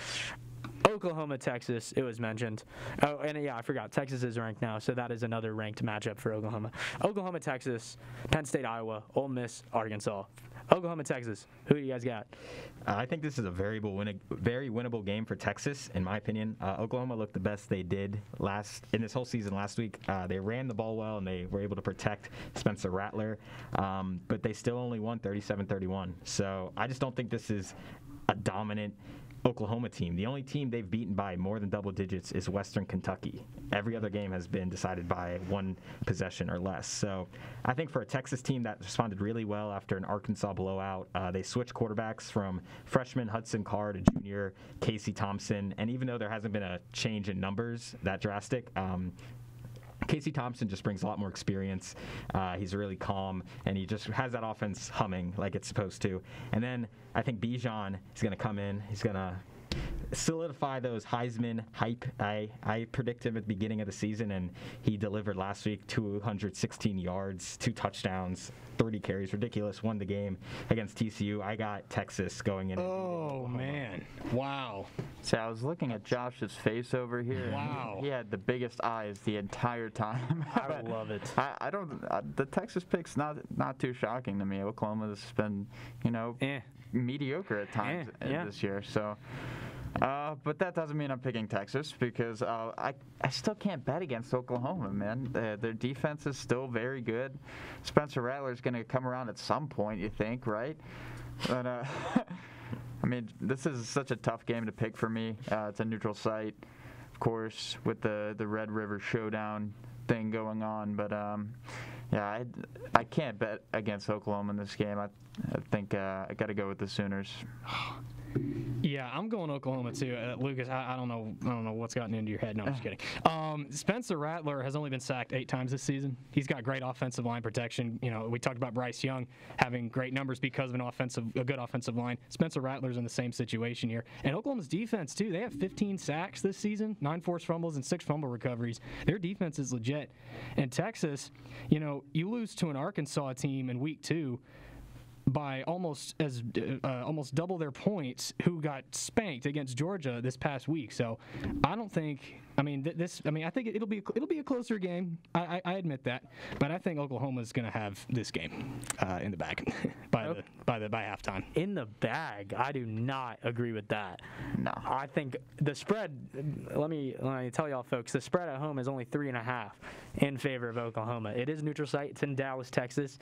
Oklahoma, Texas, it was mentioned. Oh, and yeah, I forgot. Texas is ranked now, so that is another ranked matchup for Oklahoma. Oklahoma, Texas, Penn State, Iowa, Ole Miss, Arkansas. Oklahoma, Texas. Who do you guys got? I think this is a very winnable game for Texas, in my opinion. Oklahoma looked the best they did in this whole season last week. They ran the ball well, and they were able to protect Spencer Rattler, but they still only won 37-31. So I just don't think this is a dominant Oklahoma team. The only team they've beaten by more than double digits is Western Kentucky. Every other game has been decided by 1 possession or less. So I think for a Texas team that responded really well after an Arkansas blowout, they switched quarterbacks from freshman Hudson Card to junior Casey Thompson. And even though there hasn't been a change in numbers that drastic, Casey Thompson just brings a lot more experience. He's really calm, and he just has that offense humming like it's supposed to. And then I think Bijan is going to come in. He's going to solidify those Heisman hype. I predicted him at the beginning of the season, and he delivered last week. 216 yards, 2 touchdowns, 30 carries. Ridiculous. Won the game against TCU. I got Texas going in. Oh, man. Wow. See, I was looking at Josh's face over here. Wow. He had the biggest eyes the entire time. I love it. I don't. The Texas pick's not too shocking to me. Oklahoma's been, mediocre at times this year. So, But that doesn't mean I'm picking Texas because I still can't bet against Oklahoma, man. Their defense is still very good. Spencer Rattler's going to come around at some point, you think, right? But, I mean, this is such a tough game to pick for me. It's a neutral site, of course, with the Red River Showdown thing going on. But, yeah, I can't bet against Oklahoma in this game. I think I got to go with the Sooners. Yeah, I'm going Oklahoma too, Lucas. I don't know what's gotten into your head. No, I'm just kidding. Spencer Rattler has only been sacked 8 times this season. He's got great offensive line protection. You know, we talked about Bryce Young having great numbers because of a good offensive line. Spencer Rattler's in the same situation here, and Oklahoma's defense too. They have 15 sacks this season, 9 forced fumbles, and 6 fumble recoveries. Their defense is legit. And Texas, you know, you lose to an Arkansas team in week 2. By almost double their points, who got spanked against Georgia this past week. So I don't think. I mean, I think it'll be a closer game. I admit that, but I think Oklahoma's going to have this game in the bag by halftime. In the bag, I do not agree with that. No, I think the spread. Let me tell y'all, folks. The spread at home is only 3.5 in favor of Oklahoma. It is neutral site. It's in Dallas, Texas.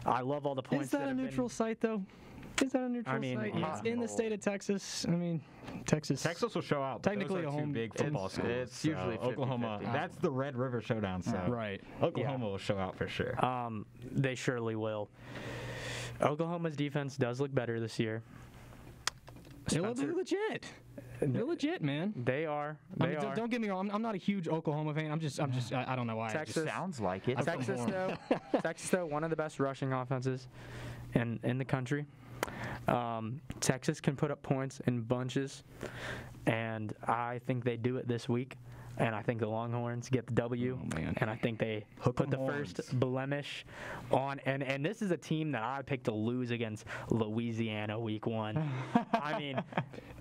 I love all the points. Is that a neutral site though? Is that a neutral site? It's in the state of Texas. I mean, Texas will show out. Technically, those are a home two big football schools. It's usually 50-50. Oklahoma. That's the Red River Showdown. So right. Oklahoma will show out for sure. They surely will. Oklahoma's defense does look better this year. They're legit. They're legit, man. They are. Don't get me wrong. I'm not a huge Oklahoma fan. I don't know why. Texas sounds like it. Texas though, one of the best rushing offenses in the country. Texas can put up points in bunches, and I think they do it this week. And I think the Longhorns get the W, and I think they put the first blemish on. And this is a team that I picked to lose against Louisiana week 1. I mean,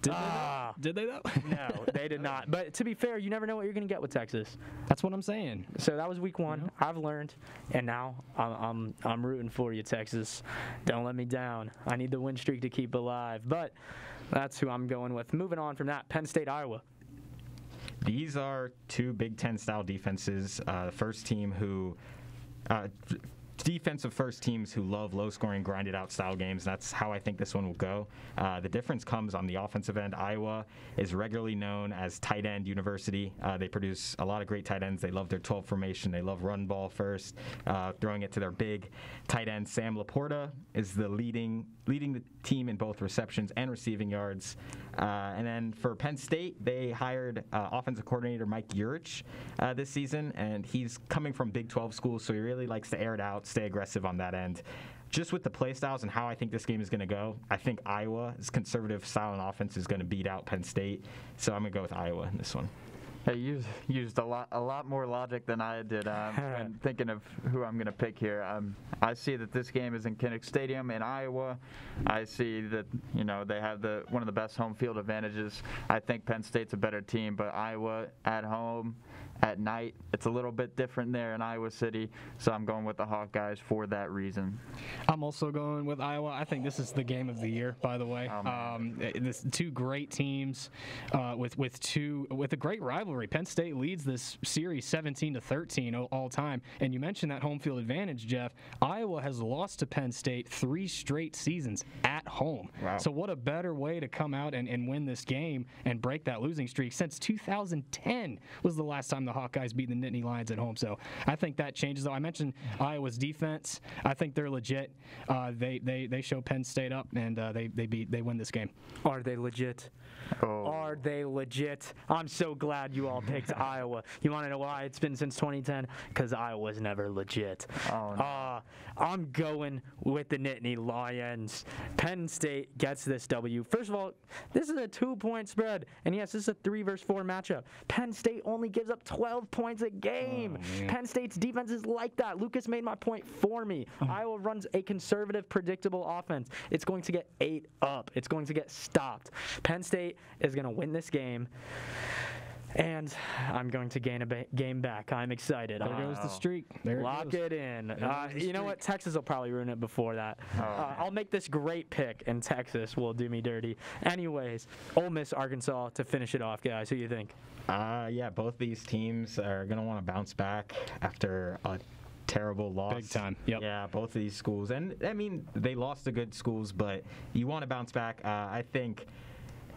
did they though? No, they did not. But to be fair, you never know what you're going to get with Texas. That's what I'm saying. So that was week 1. I've learned, and now I'm rooting for you, Texas. Don't let me down. I need the win streak to keep alive. But that's who I'm going with. Moving on from that, Penn State, Iowa. These are 2 Big Ten style defenses. First team who defensive first teams who love low-scoring, grinded-out style games. That's how I think this one will go. The difference comes on the offensive end. Iowa is regularly known as tight end university. They produce a lot of great tight ends. They love their 12 formation. They love run ball first, throwing it to their big tight end. Sam Laporta is the leading the team in both receptions and receiving yards. And then for Penn State, they hired offensive coordinator Mike Yurich this season, and he's coming from Big 12 schools, so he really likes to air it out, stay aggressive on that end. Just with the play styles and how I think this game is going to go, I think Iowa's conservative style and offense is going to beat out Penn State, so I'm going to go with Iowa in this one. Hey, you used a lot more logic than I did when thinking of who I'm going to pick here. I see that this game is in Kinnick Stadium in Iowa. I see that they have one of the best home field advantages. I think Penn State's a better team, but Iowa at home at night, it's a little bit different there in Iowa City, so I'm going with the Hawkeyes for that reason. I'm also going with Iowa. I think this is the game of the year, by the way. This 2 great teams with a great rivalry. Penn State leads this series 17-13 all time, and you mentioned that home field advantage, Jeff. Iowa has lost to Penn State 3 straight seasons at home. Wow. So what a better way to come out and win this game and break that losing streak. Since 2010 was the last time the Hawkeyes beat the Nittany Lions at home. So I think that changes, though. I mentioned Iowa's defense. I think they're legit. They show Penn State up, and they win this game. Are they legit? Oh. Are they legit? I'm so glad you all picked Iowa. You want to know why? It's been since 2010? Because Iowa's never legit. Oh, no. I'm going with the Nittany Lions. Penn State gets this W. First of all, this is a 2-point spread. And yes, this is a 3 versus 4 matchup. Penn State only gives up 12 points a game. Penn State's defense is like that. Lucas made my point for me. Iowa runs a conservative, predictable offense. It's going to get ate up. It's going to get stopped. Penn State is going to win this game. And I'm going to gain a game back. I'm excited. There goes the streak. There Lock it in. You know what? Texas will probably ruin it before that. I'll make this great pick, and Texas will do me dirty. Anyways, Ole Miss, Arkansas to finish it off, guys. Who do you think? Yeah, both these teams are going to want to bounce back after a terrible loss. Big time. Yep. Yeah, both of these schools. And, I mean, they lost to good schools, but you want to bounce back. I think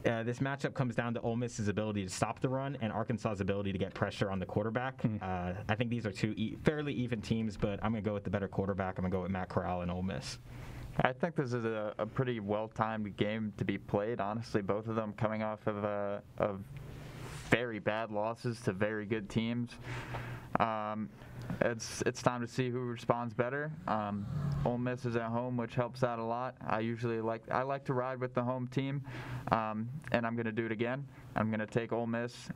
this matchup comes down to Ole Miss's ability to stop the run and Arkansas's ability to get pressure on the quarterback. I think these are two fairly even teams, but I'm going to go with the better quarterback. I'm going to go with Matt Corral and Ole Miss. I think this is a pretty well-timed game to be played, honestly. Both of them coming off of very bad losses to very good teams. It's time to see who responds better. Ole Miss is at home, which helps out a lot. I like to ride with the home team, and I'm going to do it again. I'm going to take Ole Miss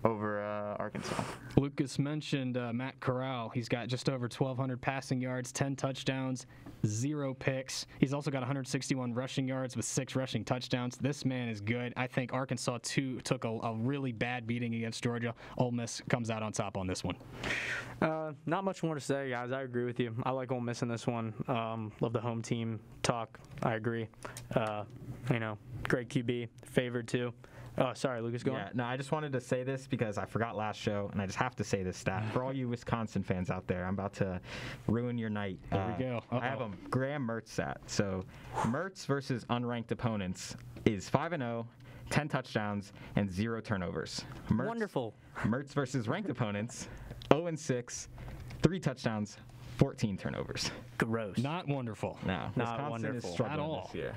over Arkansas. Lucas mentioned Matt Corral. He's got just over 1,200 passing yards, 10 touchdowns, 0 picks. He's also got 161 rushing yards with 6 rushing touchdowns. This man is good. I think Arkansas, too, took a really bad beating against Georgia. Ole Miss comes out on top on this one. Not much more to say, guys. I agree with you. I like Ole Miss in this one. Love the home team talk. I agree. Great QB. Favored, too. Oh, sorry, Lucas, go on. Yeah, no, I just wanted to say this because I forgot last show, and I just have to say this stat. For all you Wisconsin fans out there, I'm about to ruin your night. There we go. I have a Graham Mertz stat. So Mertz versus unranked opponents is 5-0, 10 touchdowns, and 0 turnovers. Wonderful. Mertz versus ranked opponents, 0-6, 3 touchdowns, 14 turnovers. Gross. Not wonderful. No, not Wisconsin wonderful is struggling at all this year.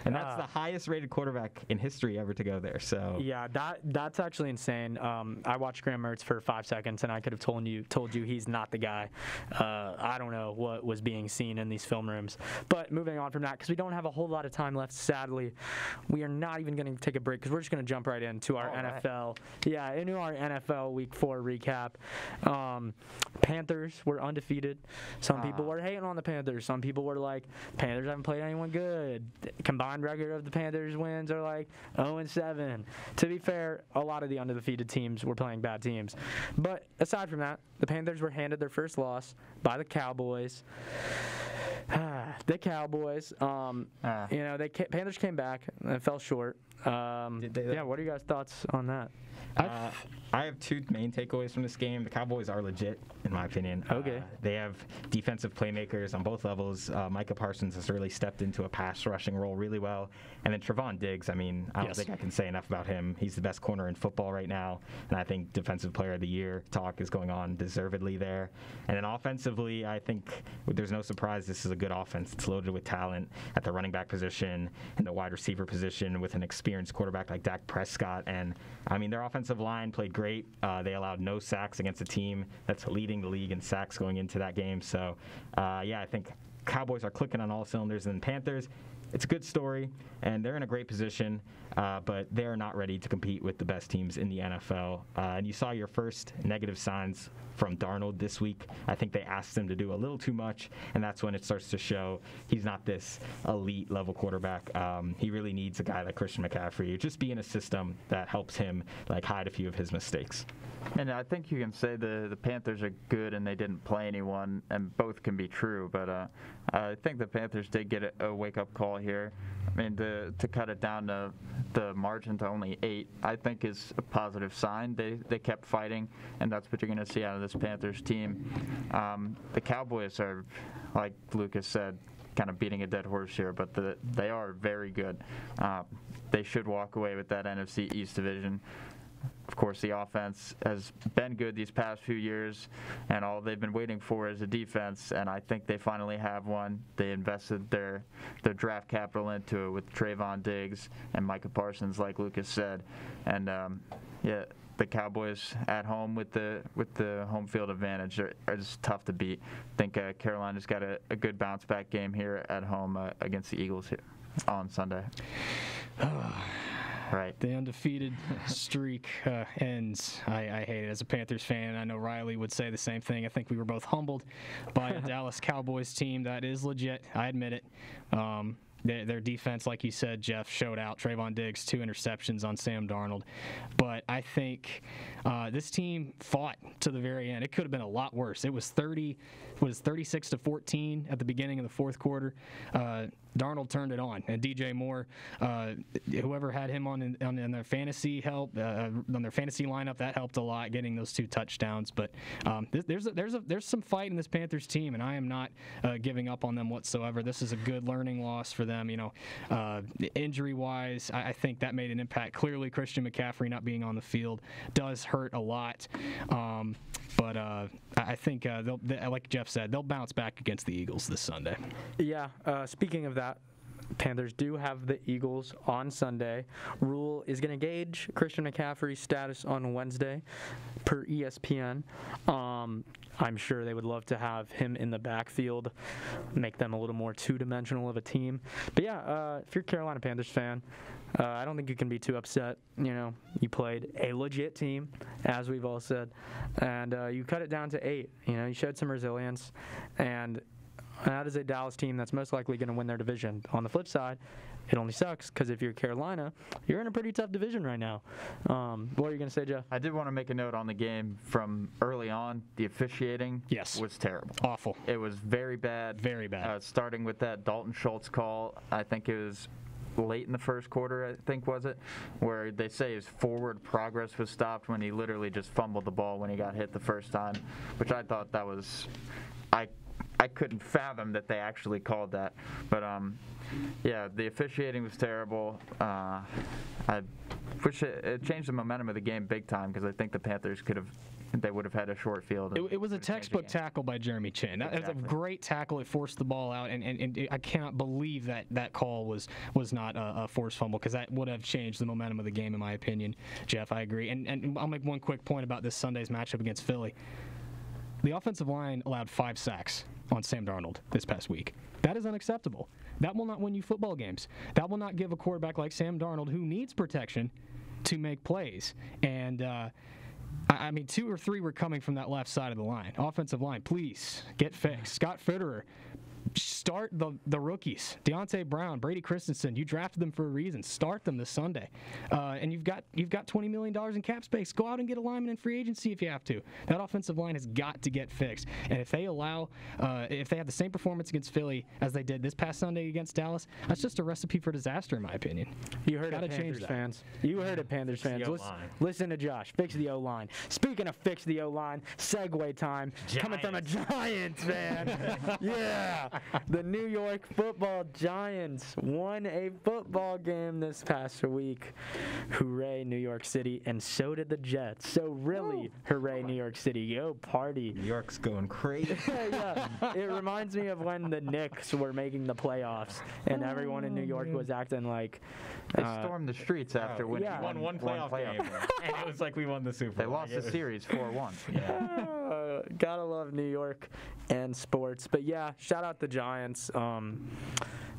And that's the highest rated quarterback in history ever to go there. So yeah, that's actually insane. I watched Graham Mertz for 5 seconds, and I could have told you he's not the guy. I don't know what was being seen in these film rooms. But moving on from that, because we don't have a whole lot of time left, sadly, we are not even going to take a break because we're just going to jump right into our NFL. Right. Yeah, into our NFL Week 4 recap. Panthers were undefeated. Some people were hating on the Panthers. Some people were like, Panthers haven't played anyone good. Combined record of the Panthers wins are like 0-7. To be fair, a lot of the undefeated teams were playing bad teams. But aside from that, the Panthers were handed their first loss by the Cowboys. The Cowboys, Panthers came back and fell short. Yeah, what are you guys' thoughts on that? I have 2 main takeaways from this game. The Cowboys are legit, in my opinion. Okay. They have defensive playmakers on both levels. Micah Parsons has really stepped into a pass rushing role really well. And then Trevon Diggs, I don't think I can say enough about him. He's the best corner in football right now. And I think Defensive Player of the Year talk is going on deservedly there. And then offensively, I think there's no surprise this is a good offense. It's loaded with talent at the running back position and the wide receiver position with an experienced quarterback like Dak Prescott. And, their offensive line played great. They allowed no sacks against a team that's leading the league in sacks going into that game. So, I think Cowboys are clicking on all cylinders. And Panthers, it's a good story, and they're in a great position, but they're not ready to compete with the best teams in the NFL. And you saw your first negative signs from Darnold this week. I think they asked him to do a little too much, and that's when it starts to show he's not this elite level quarterback. He really needs a guy like Christian McCaffrey, just be in a system that helps him hide a few of his mistakes. And I think you can say the Panthers are good and they didn't play anyone, and both can be true. But I think the Panthers did get a wake-up call here. To cut it down to the margin to only 8, I think is a positive sign. They kept fighting, and that's what you're going to see out of this Panthers team. The Cowboys are, like Lucas said, kind of beating a dead horse here, but they are very good. They should walk away with that NFC East division. Of course, the offense has been good these past few years, and all they've been waiting for is a defense, and I think they finally have one. They invested their draft capital into it with Trevon Diggs and Micah Parsons, like Lucas said. And, the Cowboys at home with the home field advantage are just tough to beat. I think Carolina's got a good bounce-back game here at home against the Eagles here on Sunday. Right. The undefeated streak ends. I hate it as a Panthers fan. I know Riley would say the same thing. I think we were both humbled by a Dallas Cowboys team that is legit. I admit it. Their defense, like you said, Jeff, showed out. Trayvon Diggs, 2 interceptions on Sam Darnold. But I think this team fought to the very end. It could have been a lot worse. It was 36-14 at the beginning of the fourth quarter. Darnold turned it on, and DJ Moore, whoever had him on their fantasy on their fantasy lineup, that helped a lot, getting those 2 touchdowns. But there's some fight in this Panthers team, and I am not giving up on them whatsoever. This is a good learning loss for them. Injury-wise, I think that made an impact. Clearly, Christian McCaffrey not being on the field does hurt a lot. But I think, like Jeff said, they'll bounce back against the Eagles this Sunday. Yeah, speaking of that, Panthers do have the Eagles on Sunday. Rule is going to gauge Christian McCaffrey's status on Wednesday per ESPN. I'm sure they would love to have him in the backfield, make them a little more two-dimensional of a team. But yeah, if you're a Carolina Panthers fan, I don't think you can be too upset. You played a legit team, as we've all said, and you cut it down to 8. You showed some resilience, and that is a Dallas team that's most likely going to win their division. On the flip side, it only sucks because if you're Carolina, you're in a pretty tough division right now. What are you going to say, Jeff? I did want to make a note on the game from early on. The officiating was terrible. Awful. It was very bad. Very bad. Starting with that Dalton Schultz call, I think it was late in the first quarter, I think, was it, where they say his forward progress was stopped when he literally just fumbled the ball when he got hit the first time, which I thought that was I couldn't fathom that they actually called that. But, yeah, the officiating was terrible. I wish it changed the momentum of the game big time because I think the Panthers would have had a short field. It was a textbook tackle by Jeremy Chin. That was a great tackle. It forced the ball out, and I cannot believe that call was not a forced fumble because that would have changed the momentum of the game, in my opinion. Jeff, I agree. And I'll make one quick point about this Sunday's matchup against Philly. The offensive line allowed 5 sacks on Sam Darnold this past week. That is unacceptable. That will not win you football games. That will not give a quarterback like Sam Darnold, who needs protection, to make plays. And, 2 or 3 were coming from that left side of the line. Offensive line, please get fixed. Scott Fitterer, start the rookies. Deontay Brown, Brady Christensen, you drafted them for a reason. Start them this Sunday. And you've got $20 million in cap space. Go out and get a lineman in free agency if you have to. That offensive line has got to get fixed. And if they if they have the same performance against Philly as they did this past Sunday against Dallas, that's just a recipe for disaster, in my opinion. You heard it, Panthers fans. You heard it, Panthers fans. Listen to Josh. Fix the O-line. Speaking of fix the O-line, segue time. Giants. Coming from a Giants fan. Yeah. The New York Football Giants won a football game this past week. Hooray, New York City. And so did the Jets. So really, hooray, New York City. Yo, party. New York's going crazy. Yeah. It reminds me of when the Knicks were making the playoffs and everyone in New York was acting like they stormed the streets after winning. We won one playoff game. And it was like we won the Super Bowl. They lost the series 4-1. Yeah. Gotta love New York and sports. But yeah, shout out the Giants.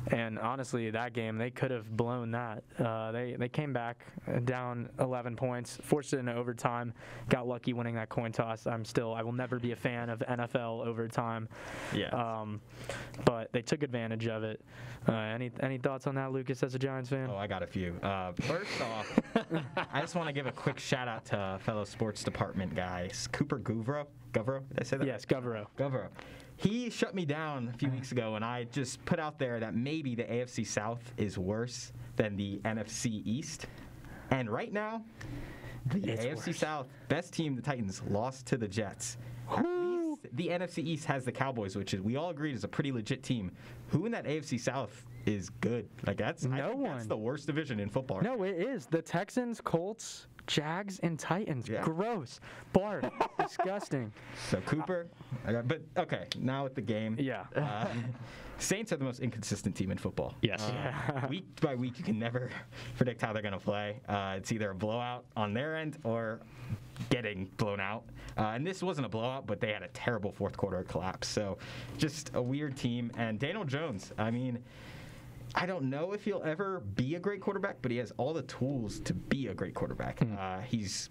And honestly, that game, they could have blown that. They came back down 11 points, forced it into overtime, got lucky winning that coin toss. I will never be a fan of NFL overtime. Yeah. But they took advantage of it. Any thoughts on that, Lucas, as a Giants fan? Oh, I got a few. First off, I just want to give a quick shout out to fellow sports department guys. Cooper Gouvreau? Did I say that? Yes, Gouvreau. He shut me down a few weeks ago, and I just put out there that maybe the AFC South is worse than the NFC East. And right now, the AFC South, best team, the Titans, lost to the Jets. At least the NFC East has the Cowboys, which we all agreed is a pretty legit team. Who in that AFC South is good? That's the worst division in football. No, it is. The Texans, Colts, Jags, and Titans. Yeah. Gross. Barf. Disgusting. So Cooper. But okay, now with the game. Yeah. Saints are the most inconsistent team in football. Yes. Week by week, you can never predict how they're going to play. It's either a blowout on their end or getting blown out. And this wasn't a blowout, but they had a terrible fourth quarter collapse. So just a weird team. And Daniel Jones, I don't know if he'll ever be a great quarterback, but he has all the tools to be a great quarterback. He's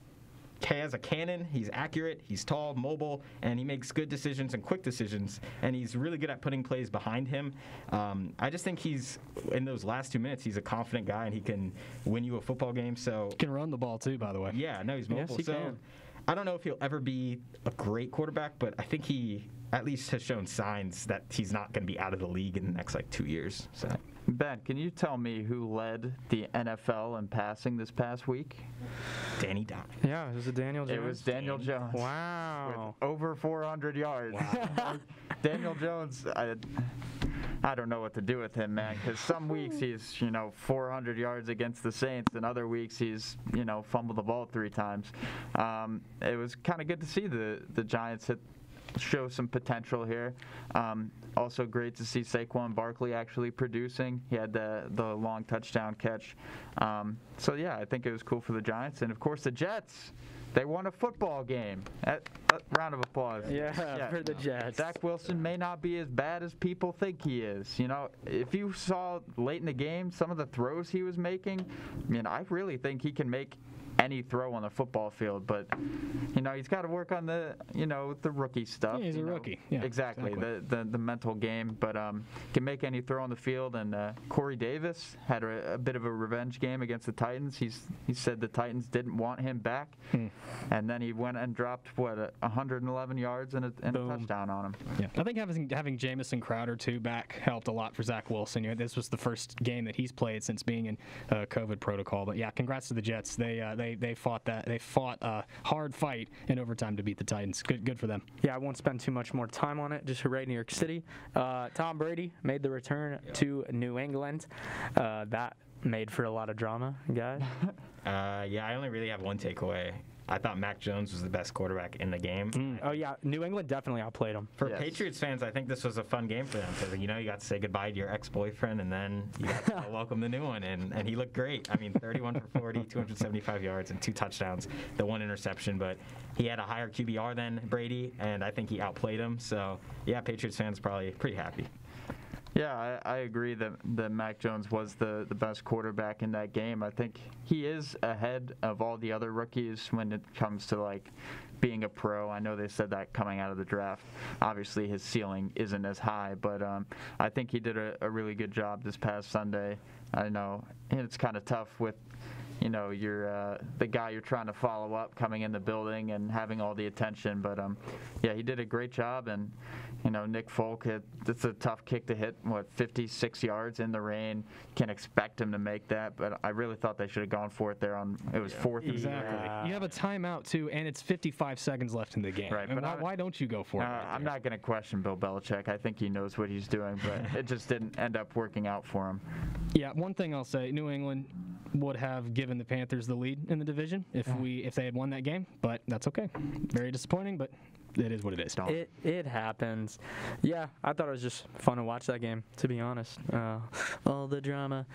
has a cannon. He's accurate. He's tall, mobile, and he makes good decisions and quick decisions. And he's really good at putting plays behind him. I just think he's in those last 2 minutes. He's a confident guy, and he can win you a football game. So can run the ball too, by the way. Yeah, no, he's mobile. Yes, he can. I don't know if he'll ever be a great quarterback, but I think he at least has shown signs that he's not going to be out of the league in the next 2 years. So. Ben, can you tell me who led the NFL in passing this past week? Danny Dimes. Yeah, it was Daniel Jones. It was Daniel Jones. Wow. With over 400 yards. Wow. Daniel Jones, I don't know what to do with him, man, because some weeks he's, 400 yards against the Saints, and other weeks he's, fumbled the ball 3 times. It was kind of good to see the Giants show some potential here. Also great to see Saquon Barkley actually producing. He had the long touchdown catch. So, yeah, I think it was cool for the Giants. And, of course, the Jets. They won a football game. Round of applause. Yeah, for the Jets. Zach Wilson may not be as bad as people think he is. If you saw late in the game some of the throws he was making, I really think he can make any throw on the football field, but he's got to work on the the rookie stuff. Yeah, he's a rookie. Yeah, exactly. The mental game, but can make any throw on the field. And Corey Davis had a bit of a revenge game against the Titans. He said the Titans didn't want him back, and then he went and dropped 111 yards and a touchdown on him. Yeah, I think having Jamison Crowder too back helped a lot for Zach Wilson. This was the first game that he's played since being in COVID protocol. But yeah, congrats to the Jets. They fought a hard fight in overtime to beat the Titans. Good for them. Yeah, I won't spend too much more time on it. Just hooray, New York City. Tom Brady made the return to New England. That made for a lot of drama, guys. Yeah, I only really have one takeaway. I thought Mac Jones was the best quarterback in the game. Oh, yeah. New England definitely outplayed him. For Patriots fans, I think this was a fun game for them because, you got to say goodbye to your ex-boyfriend and then you got to welcome the new one. And he looked great. 31 for 40, 275 yards and 2 touchdowns, the 1 interception. But he had a higher QBR than Brady, and I think he outplayed him. So, yeah, Patriots fans probably pretty happy. Yeah, I agree that Mac Jones was the best quarterback in that game. I think he is ahead of all the other rookies when it comes to being a pro. I know they said that coming out of the draft. Obviously, his ceiling isn't as high, but I think he did a really good job this past Sunday. I know it's kind of tough with you're the guy you're trying to follow up coming in the building and having all the attention. But, yeah, he did a great job. And, Nick Folk, it's a tough kick to hit, 56 yards in the rain. Can't expect him to make that. But I really thought they should have gone for it there it was 4th and exactly. Yeah. You have a timeout, too, and it's 55 seconds left in the game. Right, and why don't you go for it? I'm not going to question Bill Belichick. I think he knows what he's doing, but it just didn't end up working out for him. Yeah, one thing I'll say, New England would have given the Panthers the lead in the division if they had won that game, but that's okay. Very disappointing, but it is what it is. It happens. Yeah, I thought it was just fun to watch that game, to be honest. All the drama.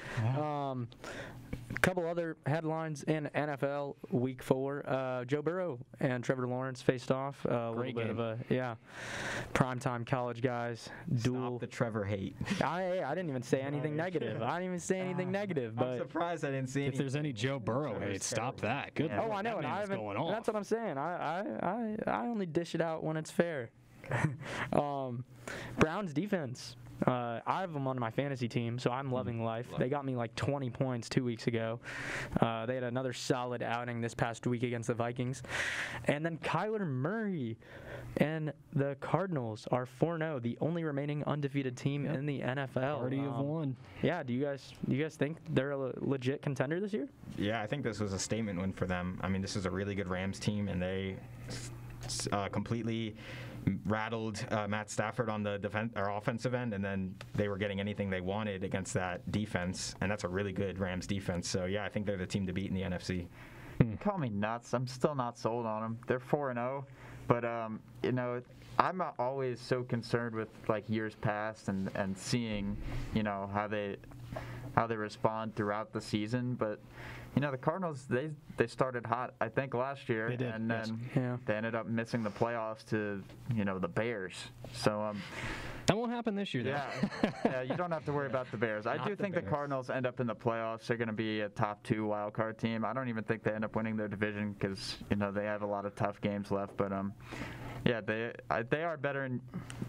A couple other headlines in NFL Week 4. Joe Burrow and Trevor Lawrence faced off. A little bit of a primetime college guys duel. Stop the Trevor hate. I didn't even say anything negative. I didn't even say anything negative. But I'm surprised I didn't see if there's any Joe Burrow hate, stop that. Good. Oh, I know, and I haven't. That's what I'm saying. I only dish it out when it's fair. Browns defense. I have them on my fantasy team, so I'm loving life. They got me 20 points 2 weeks ago. They had another solid outing this past week against the Vikings. And then Kyler Murray and the Cardinals are 4-0, the only remaining undefeated team in the NFL. Party of one. Yeah, do you guys think they're a legit contender this year? Yeah, I think this was a statement win for them. This is a really good Rams team, and they completely rattled Matt Stafford on the offensive end, and then they were getting anything they wanted against that defense, and that's a really good Rams defense. So, yeah, I think they're the team to beat in the NFC. Call me nuts. I'm still not sold on them. They're 4-0, but, I'm always so concerned with, years past and seeing, how they respond throughout the season. But the Cardinals, they started hot, I think, last year, They did, and yes. then they ended up missing the playoffs to the Bears. So that won't happen this year, though. yeah, you don't have to worry about the Bears. I do think the Cardinals end up in the playoffs. They're going to be a top 2 wild card team. I don't even think they end up winning their division because they have a lot of tough games left. But yeah, they are better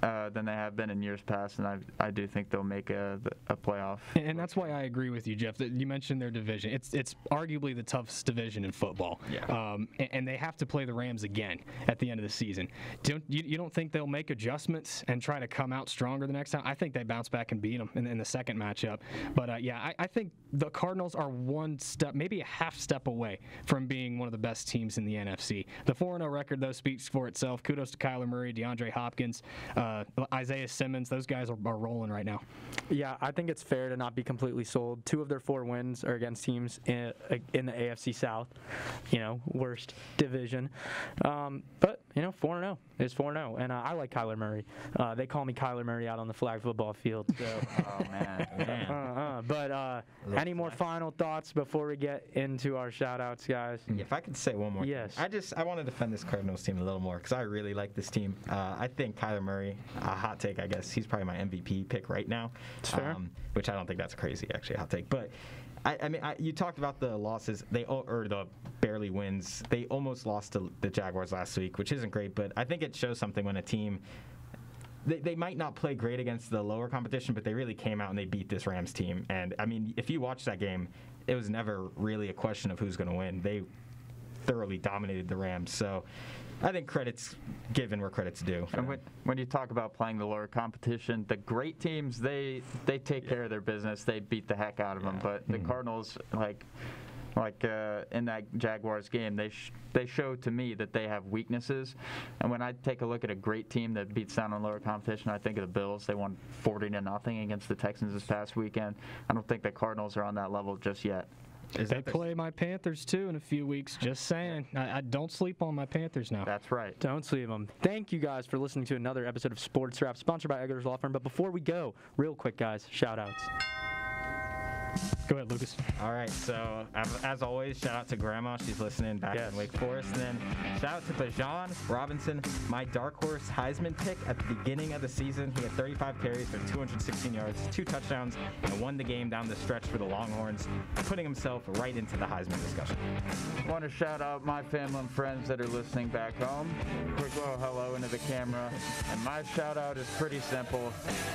than they have been in years past, and I do think they'll make a playoff. And that's why I agree with you, Jeff. That you mentioned their division. It's arguably the toughest division in football. Yeah. And they have to play the Rams again at the end of the season. You don't think they'll make adjustments and try to come out stronger the next time? I think they bounce back and beat them in the second matchup. But I think the Cardinals are one step, maybe a half step away from being one of the best teams in the NFC. The 4-0 record, though, speaks for itself. Kudos to Kyler Murray, DeAndre Hopkins, Isaiah Simmons. Those guys are rolling right now. Yeah, I think it's fair to not be completely sold. 2 of their 4 wins are against teams in the AFC South, worst division. But 4-0 is 4-0, and I like Kyler Murray. They call me Kyler Murray out on the flag football field. So. Oh man. But any more final thoughts before we get into our shout-outs, guys? If I could say one more Yes. thing. I want to defend this Cardinals team a little more because I really like this team. I think Kyler Murray, a hot take, I guess, he's probably my MVP pick right now. It's fair. Which I don't think that's crazy, actually, hot take. But I mean, you talked about the losses, or the barely wins. They almost lost to the Jaguars last week, which isn't great, but I think it shows something when a team, they might not play great against the lower competition, but they really came out and they beat this Rams team. And, I mean, if you watch that game, it was never really a question of who's going to win. They thoroughly dominated the Rams. So I think credit's given where credit's due. And when you talk about playing the lower competition, the great teams, they take care of their business. They beat the heck out of them. But the Cardinals, like in that Jaguars game, they showed to me that they have weaknesses. And when I take a look at a great team that beats down on lower competition, I think of the Bills. They won 40-0 against the Texans this past weekend. I don't think the Cardinals are on that level just yet. They play my Panthers, too, in a few weeks. Just saying. I don't sleep on my Panthers now. That's right. Don't sleep them. Thank you, guys, for listening to another episode of Sports Wrap, sponsored by Eggers Law Firm. But before we go, real quick, guys, shout-outs. Go ahead, Lucas. All right, so as always, shout out to Grandma. She's listening back in Wake Forest. And then shout out to Bajan Robinson, my dark horse Heisman pick at the beginning of the season. He had 35 carries for 216 yards, 2 touchdowns, and won the game down the stretch for the Longhorns, putting himself right into the Heisman discussion. I want to shout out my family and friends that are listening back home. Quick little hello into the camera. And my shout out is pretty simple.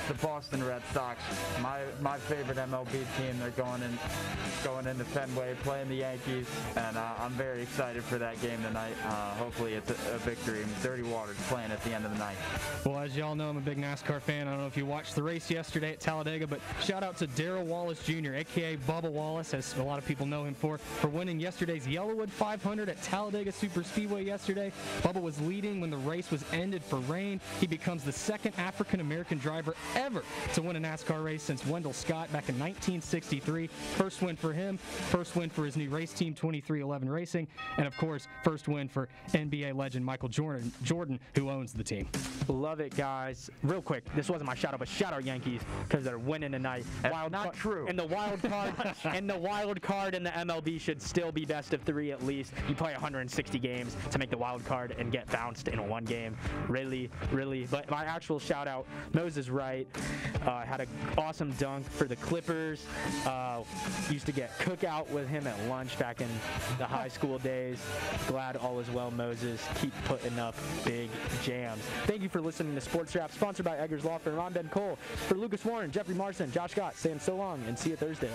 The Boston Red Sox, my favorite MLB team. They're going into Fenway, playing the Yankees, and I'm very excited for that game tonight. Hopefully it's a victory. Dirty Water's playing at the end of the night. Well, as y'all know, I'm a big NASCAR fan. I don't know if you watched the race yesterday at Talladega, but shout out to Darrell Wallace Jr., a.k.a. Bubba Wallace, as a lot of people know him for winning yesterday's Yellowwood 500 at Talladega Superspeedway yesterday. Bubba was leading when the race was ended for rain. He becomes the second African-American driver ever to win a NASCAR race since Wendell Scott back in 1963. First win for him, first win for his new race team, 2311 Racing, and of course, first win for NBA legend Michael Jordan, who owns the team. Love it, guys. Real quick, this wasn't my shout-out, but shout-out Yankees because they're winning tonight. Not true. And the wild card and the wild card in the MLB should still be best of 3 at least. You play 160 games to make the wild card and get bounced in one game. Really. But my actual shout-out, Moses Wright, had an awesome dunk for the Clippers. Used to get cookout with him at lunch back in the high school days. Glad all is well, Moses. Keep putting up big jams. Thank you for listening to Sports Wrap, sponsored by Eggers Law Firm. I'm Ben Cole. For Lucas Warren, Jeffrey Marson, Josh Scott, saying so long and see you Thursday.